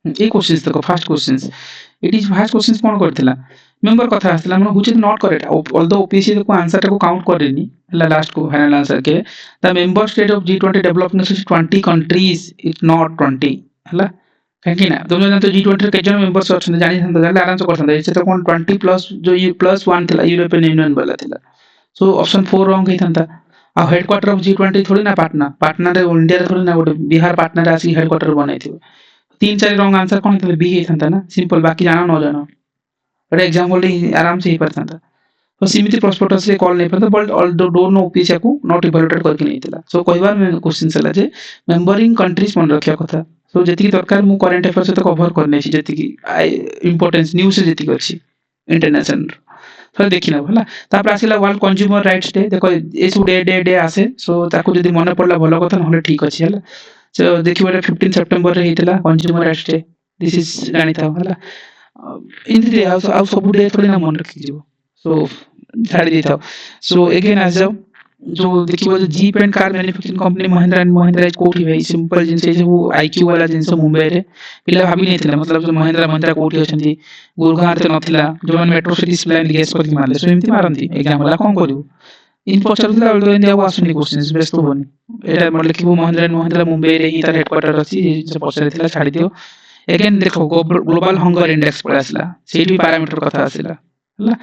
Speaker 1: ए क्वेश्चन देखो first question it is first question कोन करथिला मेंबर कथा आसला मन which is not correct although OPC को आंसर को काउंट करेनी हला लास्ट को फाइनल आंसर के the member state of G20 development is 20 countries is not 20 हला काहे ना तुम जन तो G20 रे केजन मेंबर्स अछन जानि हन जाले आराम से करथन एसे तो कोन 20 प्लस जो ये +1 थिला यूरोपियन यूनियन वाला थिला सो ऑप्शन 4 रॉन्ग हेतंता आ हेडक्वार्टर ऑफ G20 थोड़ी ना पाटना रे इंडिया रे थोड़ी ना गोटे बिहार पाटना रे आसी हेडक्वार्टर बनाइथिबो 3-4 रॉन्ग आंसर कोन हेतले बी हेतंता ना सिंपल बाकी जाना न जानो बट एग्जांपल आराम से ही परथांता तो सीमित प्रोस्पेक्टस से कॉल नहीं परता but all don't know OPC को नॉट इवैल्यूएटेड करके नहीं थिला सो कहबार में क्वेश्चन सला जे मेंबरिंग कंट्रीज मन रखिया कथा सो जेति दरकार मु करंट अफेयर से तो कवर करने छी जेति की इंपोर्टेंस न्यूज से जेति अछि इंटरनेशनल थोड़ा देखिना होला तापर आसिला वर्ल्ड कंज्यूमर राइट्स डे देखो ए सब डे आसे सो ताको जदी मन पड़ला भलो कथा नहले ठीक अछि होला सो देखिबो 15 सितंबर रे हेतिला consumer rights day this is जानिता होला इनते आउ सब डे थोड़ी ना मन रखि जीवो सो छाड़ी देता सो अगेन आज जो देखिबो जो jeep and car manufacturing company Mahindra and Mahindra कोठी भाई सिंपल जिन से जो आईक्यू वाला जिन मुंबई रे पिला भाबी नै थिला मतलब जो महिंद्रा कोठी अछंती गुरगांव रे नथिला जो मन मेट्रो सिटी प्लान गेस करके मारले सो एमती मारंती एग्जाम वाला कोन करिवो इन पचरला ऑल्दो इंडिया वासनी क्वेश्चंस बेस्ट होनी एटा मतलब कि महिंद्रा मुंबई रे ही तार हेडक्वार्टर अछि जे पचरथिला छाड़ी दियो अगेन देखो ग्लोबल हंगर इंडेक्स पर आसला सेठी पैरामीटर कथा आसला हला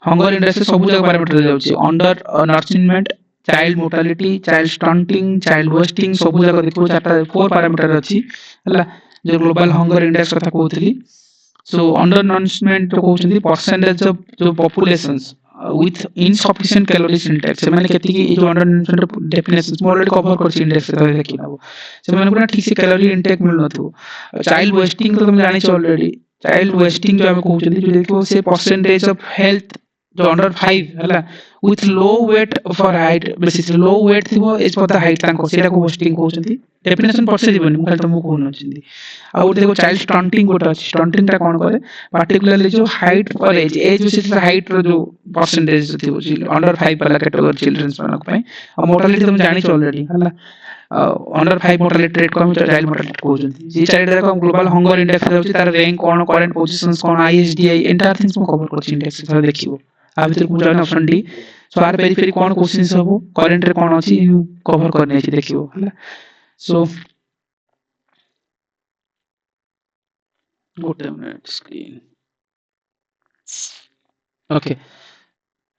Speaker 1: हंगर इंडेक्स सब जगह पैरामीटर जाउची undernourishment child mortality child stunting child wasting सब जगह देखो चारटा 4 पैरामीटर अछि हला जो ग्लोबल हंगर इंडेक्स कथा कहउतली सो अंडर नर्चरमेंट तो कहउछंती परसेंटेज ऑफ जो populations with insufficient calories intake से माने केति की जो अंडर नर्चरमेंट डेफिनेशंस मो ऑलरेडी कवर करछि इंडेक्स से देखिनाबो से माने पूरा ठीक से कैलोरी इंटेक मिल नथु चाइल्ड वेस्टिंग तो तुम जानि छ ऑलरेडी चाइल्ड वेस्टिंग जो हम कहउछंती जो देखो से परसेंटेज ऑफ हेल्थ जो अंडर 5 हला with low weight for height basis low weight थिबो एज पर द हाइट तांको सेटा को होस्टिंग कहउछंती डेफिनेशन पछे दिबनी मु खाली तुमको कहउन छंती आ उठे देखो चाइल्ड स्टंटिंग गोटा अछि स्टंटिंग ता कोन करे पार्टिकुलरली जो height for age basis height रो जो परसेंटेज थिबो अंडर 5 वाला कैटेगरी चिल्ड्रंस मानक पय आ मोर्टालिटी तुम जानि छ ऑलरेडी हला अंडर 5 मोर्टालिटी रेट कम चाइल्ड मोर्टालिटी कहउछंती जे चाइल्ड देखो ग्लोबल हंगर इंडेक्स रहउछि तार रैंक कोन करंट पोजीशंस कोन आईएसडीआई एंटायर थिंग्स को कवर करछि इंडेक्स से देखिबो आ भीतर को जाने option D so are periphery कोन क्वेश्चंस हबो करंट रे कोन अछि कवर करने अछि देखिबो हला सो गोटे मिनिट स्क्रीन ओके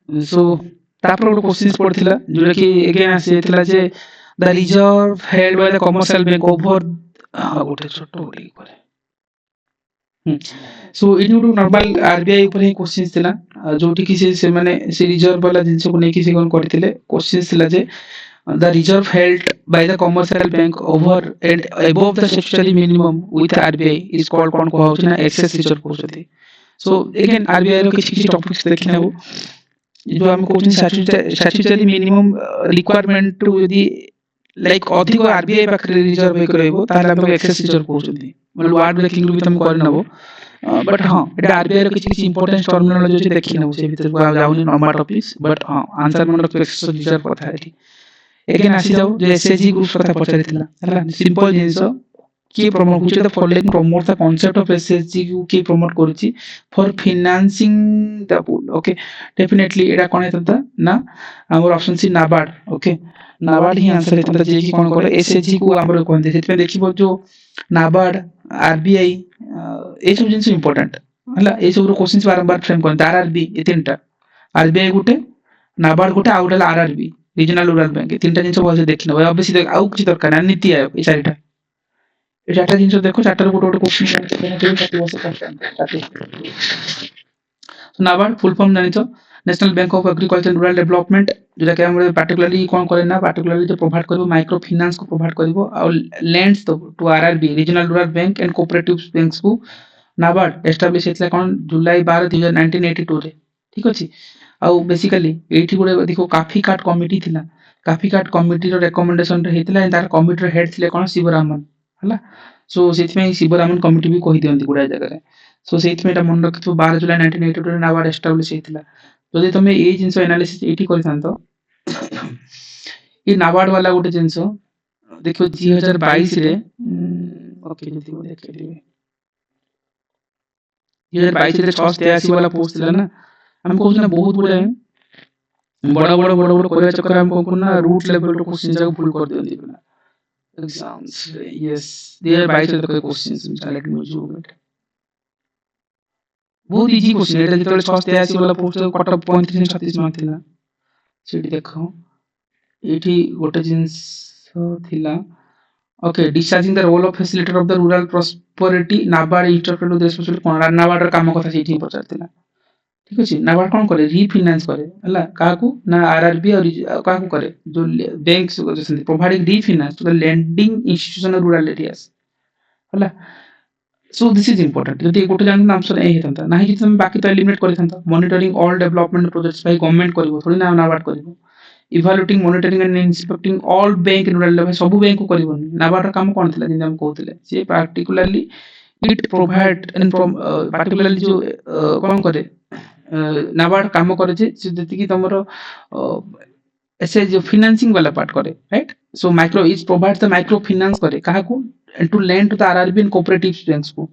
Speaker 1: सो तापर गोटे क्वेश्चंस पड़थिला जोटा कि अगेन आसी थिला जे the reserve held by the commercial bank over गोटे छोटो बोली करे so it to normal RBI ऊपर ही क्वेश्चंस थिला जोटी कि से माने से रिजर्व वाला जिंस को नेकी से कोन करथिले क्वेश्चंस थिला जे the reserve held by the commercial bank over and above the statutory minimum with RBI is called कोन को होछि ना excess reserve कहउछथि सो अगेन आरबीआई रो किछि किछि टॉपिक्स देखि नेबो जो हम कहउछन स्टैट्यूटरी मिनिमम रिक्वायरमेंट टू यदि लाइक अधिक आरबीआई पाखरे रिजर्व होई रहइबो ताले हम एक्सेस रिजर्व कहउछथि मतलब वर्ड ब्रेकिंग रो भी तुम कर नबो बट हां एटा आरबीआई रो किछि किछि इंपोर्टेंट टर्मिनोलॉजी अछि देखि नेबो से भीतर को जाउनी नॉर्मल टॉपिक्स बट हां आंसर मन रो एक्सेस रिजर्व कथा एठी अगेन आसी जाऊ जो एसएचजी ग्रुप कथा पचारिथिला हला सिंपल जिंस की प्रमोट होछि the following promote the concept of SHG की प्रमोट करछि for financing the pool okay definitely एडा कोन हेतंता ना हमर ऑप्शन सी नाबार्ड ओके नाबार्ड ही आंसर हेतंता जे की कोन करे एसएचजी को हमर कोन दे सेतमे देखिबो जो नाबार्ड आरबीआई ए सब जिंस इंपोर्टेंट हला ए सब रो क्वेश्चंस बारंबार फ्रेम कोन आरआरबी ए तीनटा आरबीआई गुटे नाबार्ड गुटे आउडल आरआरबी रीजनल रूरल बैंक तीनटा जिंस बोल देखिनो ऑब्वियसली देख आउ किछि दरकार ना नीति आयोग ए चारिटा ए चारटा जिंस देखो चारटा रो गोटे क्वेश्चन नाबार्ड फुल फॉर्म जानि छ National Bank of Agriculture Rural Development जेटा के हम पार्टिकुलरली कोन करे ना पार्टिकुलरली जो प्रोवाइड करबो माइक्रो फाइनेंस को प्रोवाइड करबो और lends to RRB regional rural bank and cooperative banks को नाबार्ड एस्टैब्लिश हेतला कोन जुलाई 12 1982 रे ठीक अछि आ बेसिकली एठी गुडे देखो काफी काट कमिटी थिला काफी काट कमिटी रो रिकमेंडेशन रे हेतला एंड तार कमिटी रो हेड थिले कोन शिवरामन हला सो सेथमे शिवरामन कमिटी भी कहि दियंती गुडा जगह रे सो सेथमे एटा मन रखितो 12 जुलाई 1982 रे नाबार्ड एस्टैब्लिश हेतला जदि तमे ए जिंस एनालिसिस एठी करिथांतो ई नाबार्ड वाला गुटे जिंस देखो 2022 रे ओके जति को देख लेबे 2022 रे 683 वाला पोस्ट थिला ना हम कहू ना बहुत बड़े बड़ा कोरिया चक्कर हम कहू ना रूट लेवल रो क्वेश्चन जाको फुल कर दियंती ना एग्जाम्स यस 2022 रे कोई क्वेश्चंस लेट मी जो बहुत इजी क्वेश्चन एटा जेतले 683 वाला पोस्ट कट ऑफ 35 36 मार्क थिला सेठी देखो एठी गोटे जिंस थिला okay discharging the role of facilitator of the rural prosperity NABARD interpret the responsibility कोन नाबार्ड रो काम कथा सेठी पचार थिला ठीक अछि नाबार्ड कोन करे रीफाइनेंस करे हला काकू ना आरआरबी और काकू करे जो बैंक्स जसन providing refinance to the lending institution of rural areas हला सो दिस इज इंपोर्टेंट जदि गोटे जान आंसर ए हेतंता नाही कि तुम बाकी तो एलिमिनेट करिथंता monitoring all development projects by government करबो थोड़ी ना नाबार्ड करबो evaluating monitoring and inspecting all bank in rural level सब बैंक को करबोनी नाबार्ड रो काम कोन थिला जिन हम कहउतले से particularly it provide and particularly जो कोन करे नाबार्ड काम करे जे जति कि तमरो ऐसे जो फाइनेंसिंग वाला पार्ट करे right so micro is provide the micro finance करे काहा को to lend to the RRB and cooperative banks को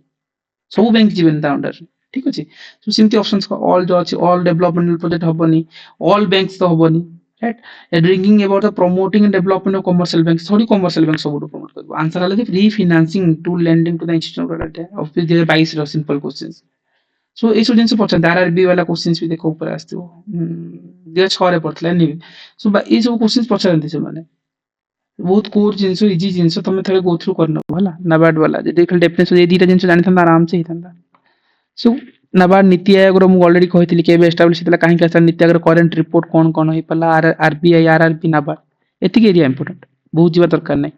Speaker 1: सब बैंक जीवन ता अंडर ठीक अछि सो सिम्पली ऑप्शंस को ऑल जो अछि ऑल डेवलपमेंटल प्रोजेक्ट हबनी ऑल बैंक्स तो हबनी right drinking about the promoting and development of commercial banks थोड़ी कमर्शियल बैंक सब प्रमोट करबो आंसर आले refinancing to lending to the institution of 2022 रो सिंपल क्वेश्चंस सो ए सब जिंस पछन आरआरबी वाला क्वेश्चंस भी देखो ऊपर आस्थिबो जे 6 रे पड़थला नि सो ए सब क्वेश्चंस पछरंती से माने बहुत कोर जिंस इजी जिंस तमे थळे गो थ्रू करनो होला नाबार्ड वाला जे देखल डेफिनेशन ए दीटा जिंस जानि था आराम से हितंदा सो नाबार्ड नीति आयोग रो मु ऑलरेडी कहितली के बे एस्टैब्लिश हितला काहे के नीति आयोग करंट रिपोर्ट कोन होई पला आरबीआई आरआरबी नाबार्ड एतिके एरिया इंपोर्टेंट बहुत जीवा दरकार नै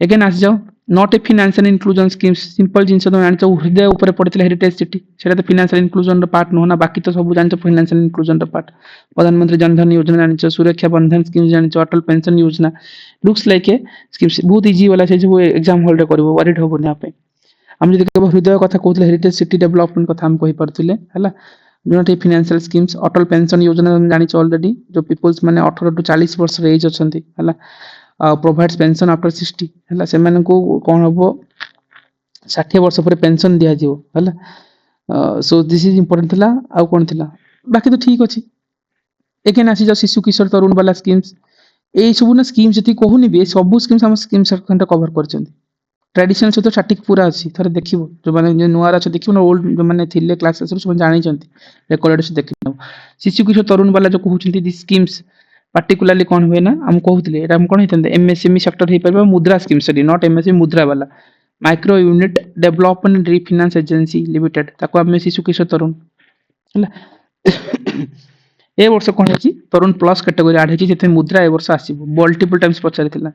Speaker 1: अगेन आस जाओ not a financial inclusion schemes simple जिनस तुम जान हृदय ऊपर पड़ता हेरिटेज सिटी से फाइनेंशियल इंक्लूजन पार्ट नुह ना बाकी तो सब जान फाइनेंशियल इंक्लूजन पार्ट प्रधानमंत्री जनधन योजना जान सुरक्षा बंधन स्कीम जान अटल पेंशन योजना लुक्स लाइक ए स्कीम्स बहुत इजी वाला से जो एग्जाम हॉल कर वरीड होबनी आप हम जब केवल हृदय कथा कहते हेरिटेज सिटी डेवलपमेंट कथा हम कहि पारथिले हला जोटी फाइनेंशियल स्कीम्स अटल पेंशन योजना जानी ऑलरेडी जो पीपल्स माने 18 टू 40 वर्ष एज अछंती हला प्रोवाइड्स पेंशन आफ्टर 60 हला से माने को कोन हबो 60 वर्ष पर पेंशन दिया जिवो हला सो दिस इज इंपोर्टेंट थिला आ कोन थिला बाकी तो ठीक अछि एकेन आसी जो शिशु किशोर तरुण वाला स्कीम्स ए सब ना स्कीम जति कहूनी बे सब स्कीम्स हम स्कीम सेक्शन कवर करछंती ट्रेडिशनल सहित स्टाटिक पूरा अच्छी थोड़े देखिए जो मैंने नुआर अच्छे देखिए ना ओल्ड जो मैंने थिले क्लास सब जानी रेकर्ड से देखि नब शिशु किशोर तरुण वाला जो कहउछंती दि स्कीम्स पार्टिकुलरली कौन हुए ना हम कहउतले एटा हम कोन हेतंदे एमएसएमई सेक्टर हे परबा मुद्रा स्कीम सरी नॉट एमएसएमई मुद्रा वाला micro unit development refinance agency limited ताको हम शिशु किशोर तरुण हला ए वर्ष कोन हेची तरुण प्लस कैटेगरी ऐड हेची जेते मुद्रा ए वर्ष आसीबो मल्टीपल टाइम्स पचारिथिला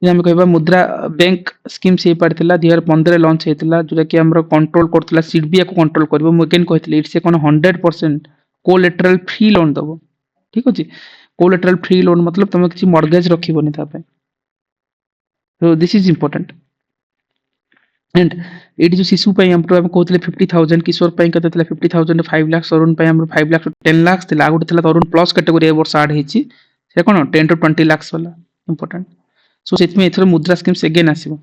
Speaker 1: जे हम कहबा मुद्रा बैंक स्कीम से पड़थिला 2015 लॉन्च हेतिला जोटा कि हमरो कंट्रोल करथिला सीडबीए को कंट्रोल करबो मुकेन कहथिले इट्स ए कोन 100% कोलेटरल फ्री लोन दबो ठीक अछि कोलेटरल फ्री लोन मतलब तुम किसी मॉर्गेज रखिबोनी था पे तो this is important and eighty जो शिशु पई हम कहथिले 50000 किशोर पई कतेला 50000 5 लाख तरुण पई हम 5 लाख 10 लाख थिला आगुटे थिला तरुण प्लस कैटेगरी ए वर्ष ऐड हेची से कोन 10 टू 20 लाख वाला इंपोर्टेंट सो सेतमे एथर मुद्रा स्कीम्स अगेन आसीबो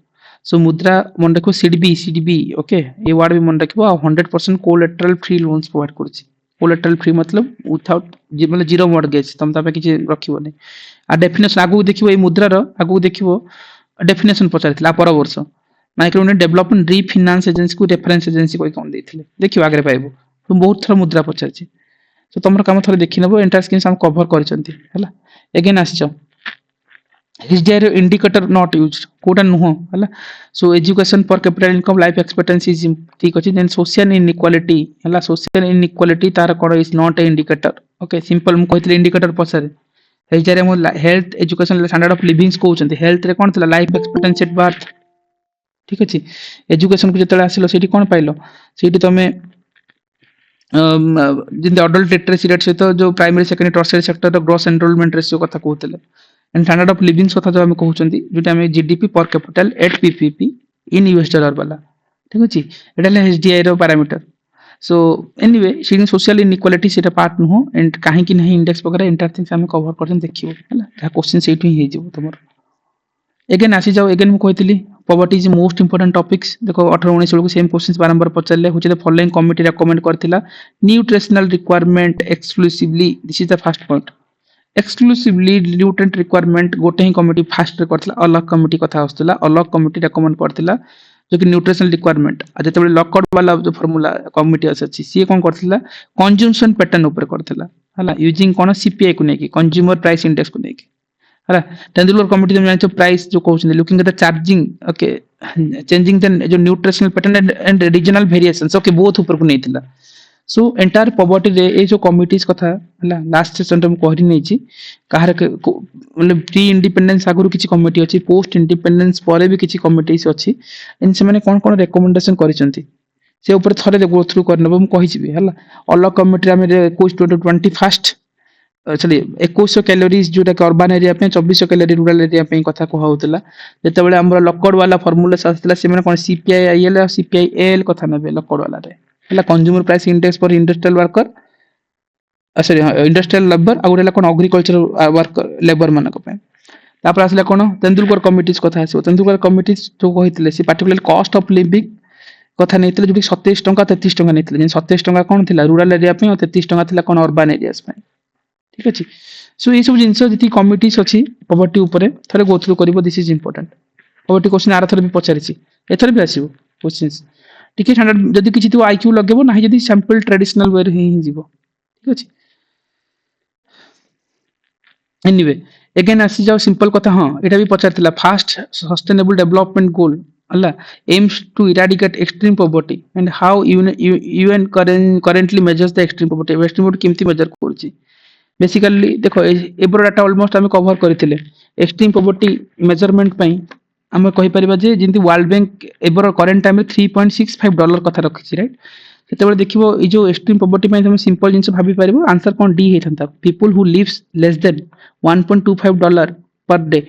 Speaker 1: सो मुद्रा मन रखो सीडबी ओके ए वर्ड भी मन रखिबो 100% कोलेटरल फ्री लोन्स प्रोवाइड करछि कोलेटरल फ्री मतलब विथआउट मतलब जीरो मॉर्गेज तुम तापे किछि रखिबो नै आ डेफिनेशन आगु देखिबो ए मुद्रा रो आगु देखिबो डेफिनेशन पचारथिला पर वर्ष micro unit development refinance agency को रेफरेंस एजेंसी कोइ कोन देथिले देखिबो आगे पाइबो तुम बहुत थर मुद्रा पचारछि सो तुमर काम थोड़े देखि नबो एंटायर स्कीम्स हम कवर करछंती हला अगेन आछो HDI इंडिकेटर नॉट यूज्ड कोटा नुह हला so education per capita income life expectancy is ठीक अछि देन सोशल इनइक्वालिटी हला सोशल इनइक्वालिटी तार code is not a indicator okay simple मु कहथिले इंडिकेटर पसरे HDI मु health education standard of living को होचंती हेल्थ रे कोन थला लाइफ एक्सपेक्टेंसी एट बर्थ ठीक अछि एजुकेशन को जतले आसिलो सेठी कोन पाइलो सेठी तमे जिन अडल्ट लिटरेसी रेट सहित जो primary secondary tertiary sector gross enrolment ratio कथा कहथिले एंड स्टैंडर्ड ऑफ लिविंग कथा जो हम कहउचंती जोटा हम GDP per capita at PPP in US dollar वाला ठीक अछि एटा ले एचडीआई रो parameter so anyway seeding social inequality सेटा पार्ट नुह एंड काहे कि नहीं इंडेक्स वगैरह इंटर थिंग्स हम कवर करछन देखिबो हला ता क्वेश्चन सेठी हे जेबो तमर अगेन आसी जाओ अगेन मु कहतिली poverty is most important topics देखो 18 19 को सेम क्वेश्चंस बारंबार पचले होचे द फॉलोइंग कमिटी रेकमेंड करथिला nutritional requirement exclusively this is the first point exclusively nutrient requirement गोटे ही कमिटी फास्ट रे करथिला अलग कमिटी कथा आस्तला अलग कमिटी रेकमेंड करथिला जो कि न्यूट्रिशनल रिक्वायरमेंट आ जते लॉकआउट वाला जो फार्मूला कमिटी अछि सी कोन करथिला कंजम्पशन पैटर्न ऊपर करथिला हला यूजिंग कोन सीपीआई को नेकी कंज्यूमर प्राइस इंडेक्स को नेकी हला तेंदुलकर कमिटी तुम जानछो प्राइस जो कहउछन looking at the charging okay changing the जो nutritional pattern and regional variations okay both ऊपर को नेतिला सो एंटायर पॉवर्टी रे ए जो कमिटीज कथा हला लास्ट सेशन रे हम कहरि नै छी काहर मतलब प्री इंडिपेंडेंस आगुरु किछि कमिटी अछि पोस्ट इंडिपेंडेंस परे भी किछि कमिटीज अछि इन से माने कोन कोन रिकमेंडेशन करिसंती से ऊपर थरे गो थ्रू करनबो हम कहि छिबी हला अलग कमिटी रे हम 21 टू 21 चलिए 2100 कैलोरीज जोटा कि अर्बन एरिया पे 2400 कैलोरी रूरल एरिया पे कथा को होतला जेतेबेले हमर लॉकआउट वाला फार्मूला आसतला से माने कोन सीपीआई आईएल और सीपीआई एल कथा नबे लॉकआउट वाला रे हला consumer price index for industrial worker sorry industrial labour आ गोटेला कोन एग्रीकल्चर वर्कर लेबर मानक पे तापर आसला कोन तेंदुलकर कमिटीज कथा आसो तेंदुलकर कमिटीज जो कहितले से पर्टिकुलर कॉस्ट ऑफ लिविंग कथा नैतले जोटी 27 टंका 33 टंका नैतले जे 27 टंका कोन थिला रूरल एरिया पे और 33 टंका थिला कोन अर्बन एरियास पे ठीक अछि सो ये सब जिंस जति कमिटीज अछि पॉवर्टी ऊपर थरे गो थ्रू करबो this is important poverty question आर थरे भी पचारिछि एथरे भी आसीबो क्वेश्चंस ठीक है स्टैंडर्ड जदी किछि तो आईक्यू लगेबो नाही जदी सैंपल ट्रेडिशनल वे हि जीवो ठीक अछि एनीवे अगेन आसी जाओ सिंपल कथा हां एटा भी पचारथिला फास्ट सस्टेनेबल डेवलपमेंट गोल अल्ला aims to eradicate extreme poverty and how UN currently measures the extreme poverty extreme poverty केमती मेजर करछि बेसिकली देखो एबर डाटा ऑलमोस्ट हम कवर करथिले एक्सट्रीम पॉवर्टी मेजरमेंट पई ଆମେ କହିପାରିବା ଯେ ଯେମିତି ୱାର୍ଲଡ ବ୍ୟାଙ୍କ ଏବେର କରେଣ୍ଟ ଟାଇମରେ $3.65 କଥା ରଖିଛି ରାଇଟ୍। ସେତେବେଳେ ଦେଖିବ ଏଇ ଯୋଉ ଏକ୍ସଟ୍ରିମ୍ ପଭର୍ଟି ପାଇଁ ତମେ ସିମ୍ପଲ ଜିନିଷ ଭାବି ପାରିବ ଆନ୍ସର କ'ଣ ଡି ହେଇଥାନ୍ତା people who lives less than $1.25 per day.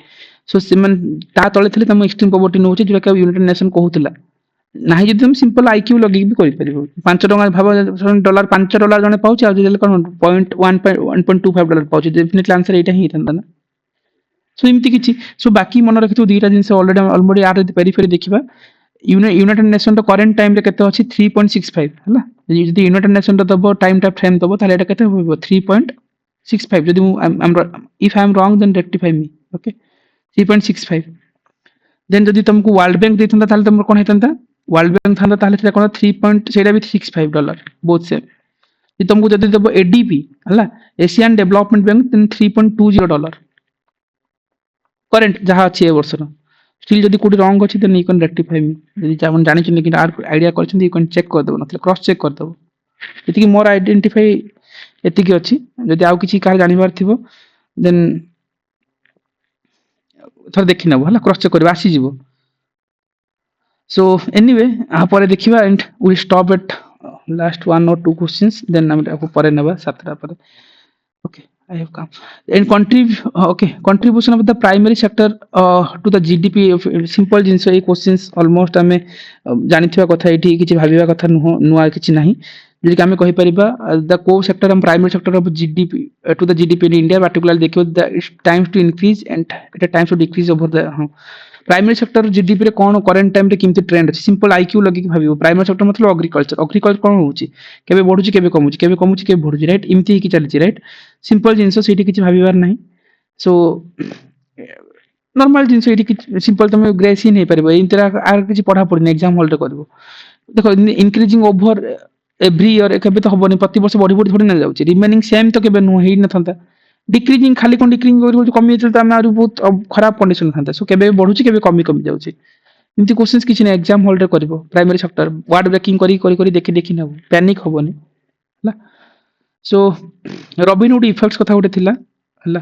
Speaker 1: So ସେମାନେ ତା ତଳେ ଥିଲେ ତମ ଏକ୍ସଟ୍ରିମ୍ ପଭର୍ଟି ନଉଛି ଯୋଉଟା କି ୟୁନାଇଟେଡ୍ ନେସନ କହୁଥିଲା ନାହିଁ ଯଦି ତମେ ସିମ୍ପଲ ଆଇକ୍ୟୁ ଲଗେଇକି ବି କରିପାରିବ। $5 ଭାବ ଡଲାର $5 ଜଣେ ପାଉଛି ଆଉ ଯଦି କ'ଣ $1.25 ପାଉଛି ଡେଫିନେଟଲି ଆନ୍ସର ଏଇଟା ହିଁ ହେଇଥାନ୍ତା ନା। ସୋ ଏମିତି କିଛି ସୋ ବାକି ମନେ ରଖିଥିବ ଦୁଇଟା ଜିନିଷ ଅଲରେଡି ଆର ଯଦି ପେରିଫେରି ଦେଖିବା ୟୁନାଇଟେଡ୍ ନେସନର କରେଣ୍ଟ ଟାଇମରେ କେତେ ଅଛି 3.65 ହେଲା। ଯଦି ୟୁନାଇଟେଡ୍ ନେସନର ଦବ ଟାଇମଟା ଫ୍ରେମ୍ ଦବ ତାହେଲେ ଏଇଟା କେତେ ହେବ 3.65 ଯଦି ମୁଁ ଇଫ୍ ଆଇ ଏମ୍ ରଙ୍ଗ ଦେନ୍ ରେକ୍ଟିଫାଇ ମି ଓକେ 3.65 ଦେନ୍ ଯଦି ତମକୁ ୱାର୍ଲଡ ବ୍ୟାଙ୍କ ଦେଇଥାନ୍ତା ତାହେଲେ ତମର କ'ଣ ହେଇଥାନ୍ତା ୱାର୍ଲଡ ବ୍ୟାଙ୍କ ଥାନ୍ତା ତାହେଲେ ସେଟା କ'ଣ 3. ସେଇଟା ବି $65 ବୋଥ ସେମ୍। ଯଦି ତମକୁ ଯଦି ଦେବ ଏଡିପି ହେଲା ଏସିଆନ୍ ଡେଭଲପମେଣ୍ଟ ବ୍ୟାଙ୍କ ଦେନ୍ $3.20 କରେଣ୍ଟ ଯାହା ଅଛି ଏ ବର୍ଷର still ଯଦି କୋଉଠି ରଙ୍ଗ ଅଛି then you can rectify me ଯଦି ଆପଣ ଜାଣିଛନ୍ତି କି ଆଇଡିଆ କରିଛନ୍ତି you can check କରିଦେବ ନଥିଲେ କ୍ରସ୍ ଚେକ୍ କରିଦେବ। ଏତିକି ମୋର ଆଇଡେଣ୍ଟିଫାଇ ଏତିକି ଅଛି ଯଦି ଆଉ କିଛି କାହାର ଜାଣିବାର ଥିବ ଦେନ୍ ଥରେ ଦେଖି ନେବ ହେଲା କ୍ରସ୍ ଚେକ୍ କରିବା ଆସିଯିବ। ସୋ ଏନିୱେ ପରେ ଦେଖିବା and we stop at last 1 or 2 questions then ଆମେ ତାକୁ ପରେ ନେବା 7ଟା ପରେ okay I have come and contribution of the primary sector to the GDP simple ଜିନିଷ ଏଇ questions almost ଆମେ ଜାଣିଥିବା କଥା ଏଇଠି କିଛି ଭାବିବା କଥା ନୁହଁ ନୂଆ କିଛି ନାହିଁ ଯଦି ଆମେ କହିପାରିବା the core sector and primary sector of GDP to the GDP in India particularly ଦେଖିବ the times to increase and at a times to decrease over the primary sector GDP रे कौन करेंट टाइम रे किमती trend अछि simple IQ लगी भाबियो primary sector मतलब agriculture कौन होउची केबे बढ़ुची केबे कमुची केबे बढ़ुची राइट इमती ही की चलची राइट सिंपल जिंस सेठी किछि भाबिबार नाही। सो नॉर्मल जिंस सेठी कि सिंपल तमे ग्रेस ही नहीं परबो इंतरा आर किछि पढ़ा पड़नी एग्जाम हॉल रे करबो देखो इंक्रीजिंग ओवर एवरी ईयर केबे तो हबनी प्रति वर्ष बढ़ी बढ़ी थोड़ी ना जाउची रिमेनिंग सेम तो केबे नु हेई न थांता डिक्रीजिंग खाली कोन डिक्रीजिंग करि कमी जेतल त हम आरो बहुत खराब कंडीशन थांता सो केबे बढ़ुची केबे कमी जाउची इमती क्वेश्चंस किछि नै एग्जाम हॉल रे करबो प्राइमरी सेक्टर वर्ड ब्रेकिंग करी देखि नबो पैनिक होबोनी हला। सो रॉबिनहुड इफेक्ट्स कथा उठे थिला हला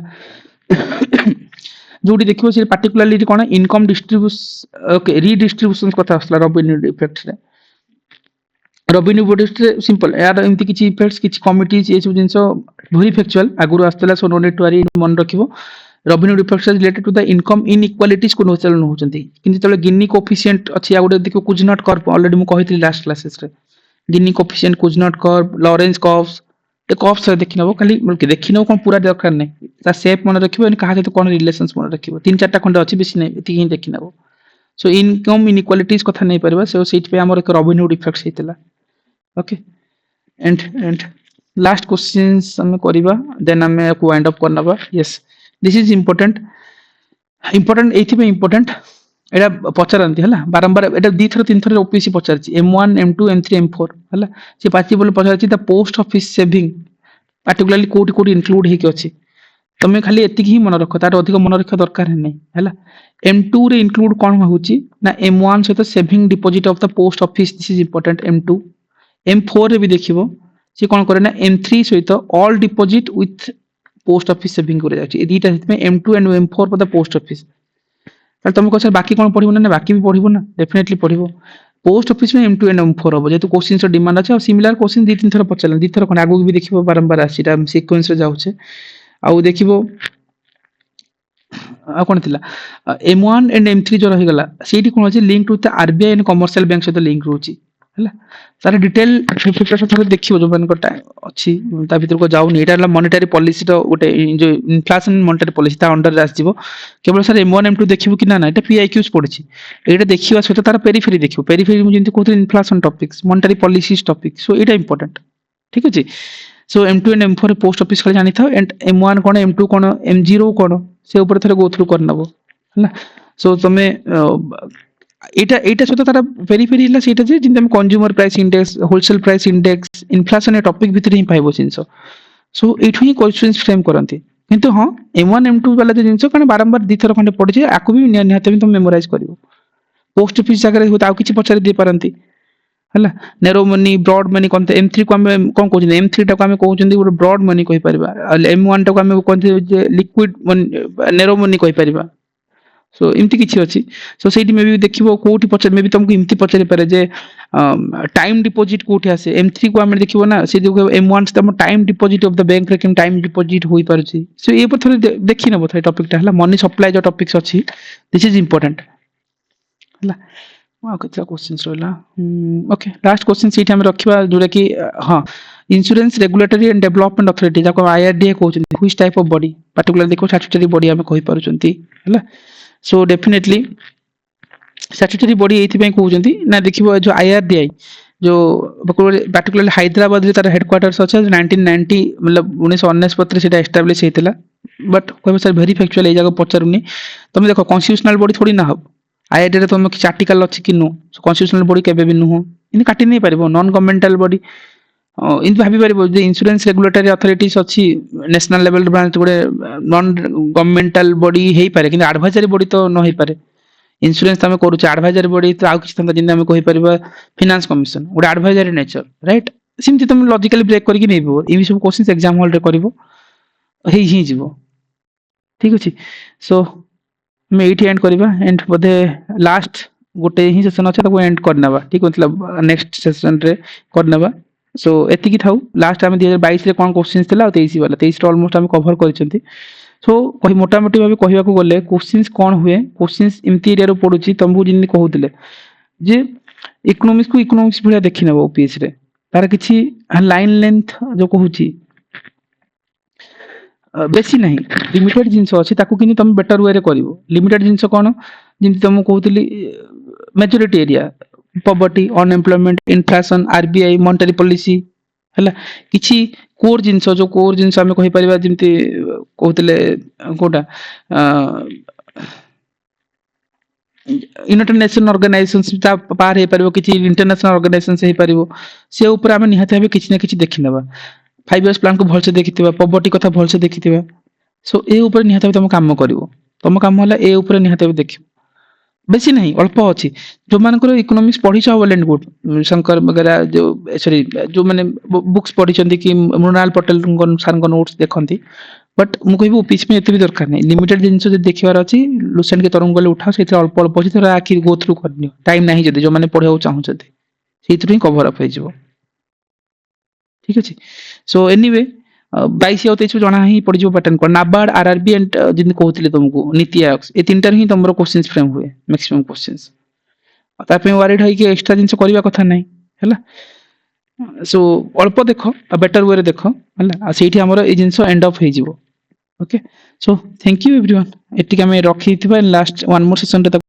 Speaker 1: जोडी देखिबो से पार्टिकुलरली कोन इनकम डिस्ट्रीब्यूशन ओके रीडिस्ट्रीब्यूशन कथा असला रॉबिनहुड इफेक्ट्स रे रॉबिनहुड रे सिंपल यार एमती किछि इफेक्ट्स किछि कमिटीज ए सब जिंसो वेरी फैक्चुअल आगुरु आस्तला so no need to worry मन रखिबो Robin Hood effects related to the income inequalities को नोचल न होचंती किंतु तले गिनी कोएफिशिएंट अछि आ गुटे देखिबो कुजनट कर्व ऑलरेडी मु कहितली लास्ट क्लासेस रे Gini coefficient Kuznets curve Lorenz curves ए कर्व्स देखि नबो खाली देखि नबो कोन पूरा दरकार नै ता शेप मन रखिबो एन कहा जे कोन रिलेशंस मन रखिबो 3-4टा खंड अछि बेसी नै एति ही देखि नबो। सो इनकम इनइक्वालिटीज कथा नै परबा सो सेट पे हमर एक रॉबिनहुड इफेक्ट्स हेतला ओके एंड लास्ट क्वेश्चंस हम करिबा देन हम को वाइंड अप करनबा। यस दिस इज इंपोर्टेंट एथि पे इंपोर्टेंट एटा पचारंती हला बारंबार एटा 2 थर 3 थर OPC पचारची M1 M2 M3 M4 हला से पाची बोले पचारची the post office saving particularly कोटी इंक्लूड हे के अछि तमे खाली एतिक ही मन रखो तार अधिक मन रखा दरकार नै हला। M2 रे इंक्लूड कोन होउची ना M1 सहित saving deposit of the post office this is important M2 M4 रे भी देखिबो से कोन करे ना M3 सहित all deposit with post office saving करे जाछि ए दीटा में M2 and M4 for the post office ताल तुम कह सर बाकी कोन पढिबो ना बाकी भी पढिबो ना डेफिनेटली पढिबो पोस्ट ऑफिस में M2 एंड M4 हो जेतु क्वेश्चन से डिमांड अछि और सिमिलर क्वेश्चन 2-3 थर पचलन 2 थर कोन आगु भी देखिबो बारंबार आसीटा सीक्वेंस रे जाउछे आ देखिबो आ कोन थिला M1 एंड M3 जो रहि गला सेठी कोन अछि link to the RBI and commercial bank से लिंक रहउची हला सारे डिटेल प्रिपरेशन थोड़ा देखियो जो मन को टाइम अछि ता भीतर को जाउ नेटा मॉनेटरी पॉलिसी तो गोटे जो इन्फ्लेशन मॉनेटरी पॉलिसी ता अंडर आसीबो केवल सर M1 M2 देखिबो कि ना एटा PIQs पड़छि एटा देखिबा सहित तार पेरिफेरी देखिबो पेरिफेरी मु जेंति कोथि inflation topics monetary policies topic so एटा इंपोर्टेंट ठीक अछि। सो M2 and M4 post office खाली जानि थाओ and M1 cone M2 cone M0 कोन से ऊपर थरे गो थ्रू करनबो हला। सो तमे एटा सहित तार पेरिफेरी हला सेटा जे जिंदा consumer price index wholesale price index inflation topic भीतर ही पाइबो जिंस सो एठु ही क्वेश्चंस फ्रेम करंती किंतु हां M1 M2 वाला जे जिंस कने बारंबार दी थर खंडे पढि जे आकु भी निहाते भी तुम मेमोराइज करिवो पोस्ट ऑफिस जगह होता आ किछि पचारि दे पारंती हला नैरो मनी ब्रॉड मनी कोन M3 को हम कोन कहू M3 टा को हम कहू जंदी ब्रॉड मनी कहि परबा M1 टा को हम कोन जे लिक्विड नैरो मनी कहि परबा सो एमती किछि अछि सो सेठी मे भी देखिबो कोठी पचर मे भी तुमको एमती पचरि पारे जे टाइम डिपॉजिट कोठी आसे M3 को हम देखिबो ना से जो M1 से तम time deposit of the bank रे केम टाइम डिपॉजिट होई परछि सो ए पर थोड़े देखि नबो थोड़े टॉपिक टा हला मनी सप्लाई जो टॉपिक्स अछि दिस इज इंपोर्टेंट हला ओके तो क्वेश्चंस रहला ओके लास्ट क्वेश्चन सेठी हम रखिबा जोरा कि हां insurance regulatory and development authority जाको IRDA कहउछन which type of body particular देखो स्टैट्यूटरी बॉडी हम कहि पारुछंती हला सो डेफिनेटली स्टैट्यूटरी बॉडी एथि कहउछंती ना देखिबो जो IRDA जो पर्टिकुलर हैदराबाद रे तार हेडक्वार्टर्स अछि 1990 मतलब 1969 सेटा एस्टैब्लिश हेतिला बट कहबो सर वेरी फैक्चुअल ए जगह पचरुनी तुम देखो कॉन्स्टिट्यूशनल बॉडी थोड़ी ना हब IRDA रे तुम कि आर्टिकल अछि कि नो कॉन्स्टिट्यूशनल बॉडी केबे भी नुहो इन काटि नै परिबो नॉन गवर्नमेंटल बॉडी इन भाबी परिबो जे इंश्योरेंस रेगुलेटरी अथॉरिटीज अछि नेशनल लेवल ब्रांच गोटे नॉन गवर्नमेंटल बॉडी हेई पारे कि एडवाइजरी बॉडी तो न हेई पारे इंश्योरेंस तमे करूछ एडवाइजरी बॉडी तो आउ किछ तंदा जिन हम कहि परिबा फाइनेंस कमिशन गोटे एडवाइजरी नेचर राइट सिमति तुम लॉजिकली ब्रेक करके नेबो इ सब क्वेश्चंस एग्जाम हॉल रे करबो हेई ही जीवो ठीक अछि सो मैं एठी एंड करबा एंड बोधे लास्ट गोटे ही सेशन अछि ताको एंड करनेबा ठीक मतलब नेक्स्ट सेशन रे करनेबा सो एति की थाउ लास्ट हम 2022 रे कोन क्वेश्चंस थिला 23 वाला 23 रे ऑलमोस्ट हम कवर करछंती सो कहि मोटा मोटी भाबे कहिबा को गले क्वेश्चंस कोन हुए क्वेश्चंस इमती एरिया रो पडुची तंबु जिन्नी कहउतले जे इकोनॉमिक्स भलिया देखि नेबो ओपीएस रे तार किछि लाइन लेंथ जो कहउची बेसी नहीं लिमिटेड जिंस अछि ताकू किनि तुम बेटर वे रे करिवो लिमिटेड जिंस कोन जिंति तुम कहउतली majority area poverty unemployment inflation RBI monetary policy हला किछि कोर जिंस हम कहि परिबा जिंति कहउतले कोटा यूनाइटेड नेशन ऑर्गेनाइजेशंस ता पार हे परिबो किछि इंटरनेशनल ऑर्गेनाइजेशंस हे परिबो से ऊपर हम निहाते हबे किछि न किछि देखि नेबा 5 इयर्स प्लान को भलसे देखिथिबा पॉवर्टी कथा भलसे देखिथिबा सो ए ऊपर निहाते तुम काम करिवो तुम काम होला ए ऊपर निहाते देखिबो बेसी नहीं अल्प अछि जो मानकर इकोनॉमिक्स पढी छ वलेंड गुड शंकर वगैरह जो सॉरी जो माने बुक्स पढी छंती कि मृणाल पटेल सर नोट्स देखंती बट मु कहबो पिच में एते भी दरकार नहीं लिमिटेड जिंस जे देखिवार अछि लुसेंट के तरंग गले उठाओ सेते अल्प अल्प अछि तोरा आखिर गो थ्रू करनियो टाइम नहीं जदि जो माने पढाउ चाहू जदि सेति ही कवर अप हे जिवो ठीक अछि सो एनीवे 22 और 23 जना ही पड़ जो पैटर्न को नाबार्ड आरआरबी एंड जिन कहउतले तुमको नीति आयोग ए तीनटार ही तुमरो क्वेश्चंस फ्रेम हुए मैक्सिमम क्वेश्चंस तापे वरीड होई कि एक्स्ट्रा जिंस करबा कथा नहीं हैला सो अल्प देखो बेटर वे रे देखो हैला आ सेठी हमरो ए जिंस एंड ऑफ हे जिवो okay so thank you everyone Etica में रखी थिबा लास्ट वन मोर सेशन रे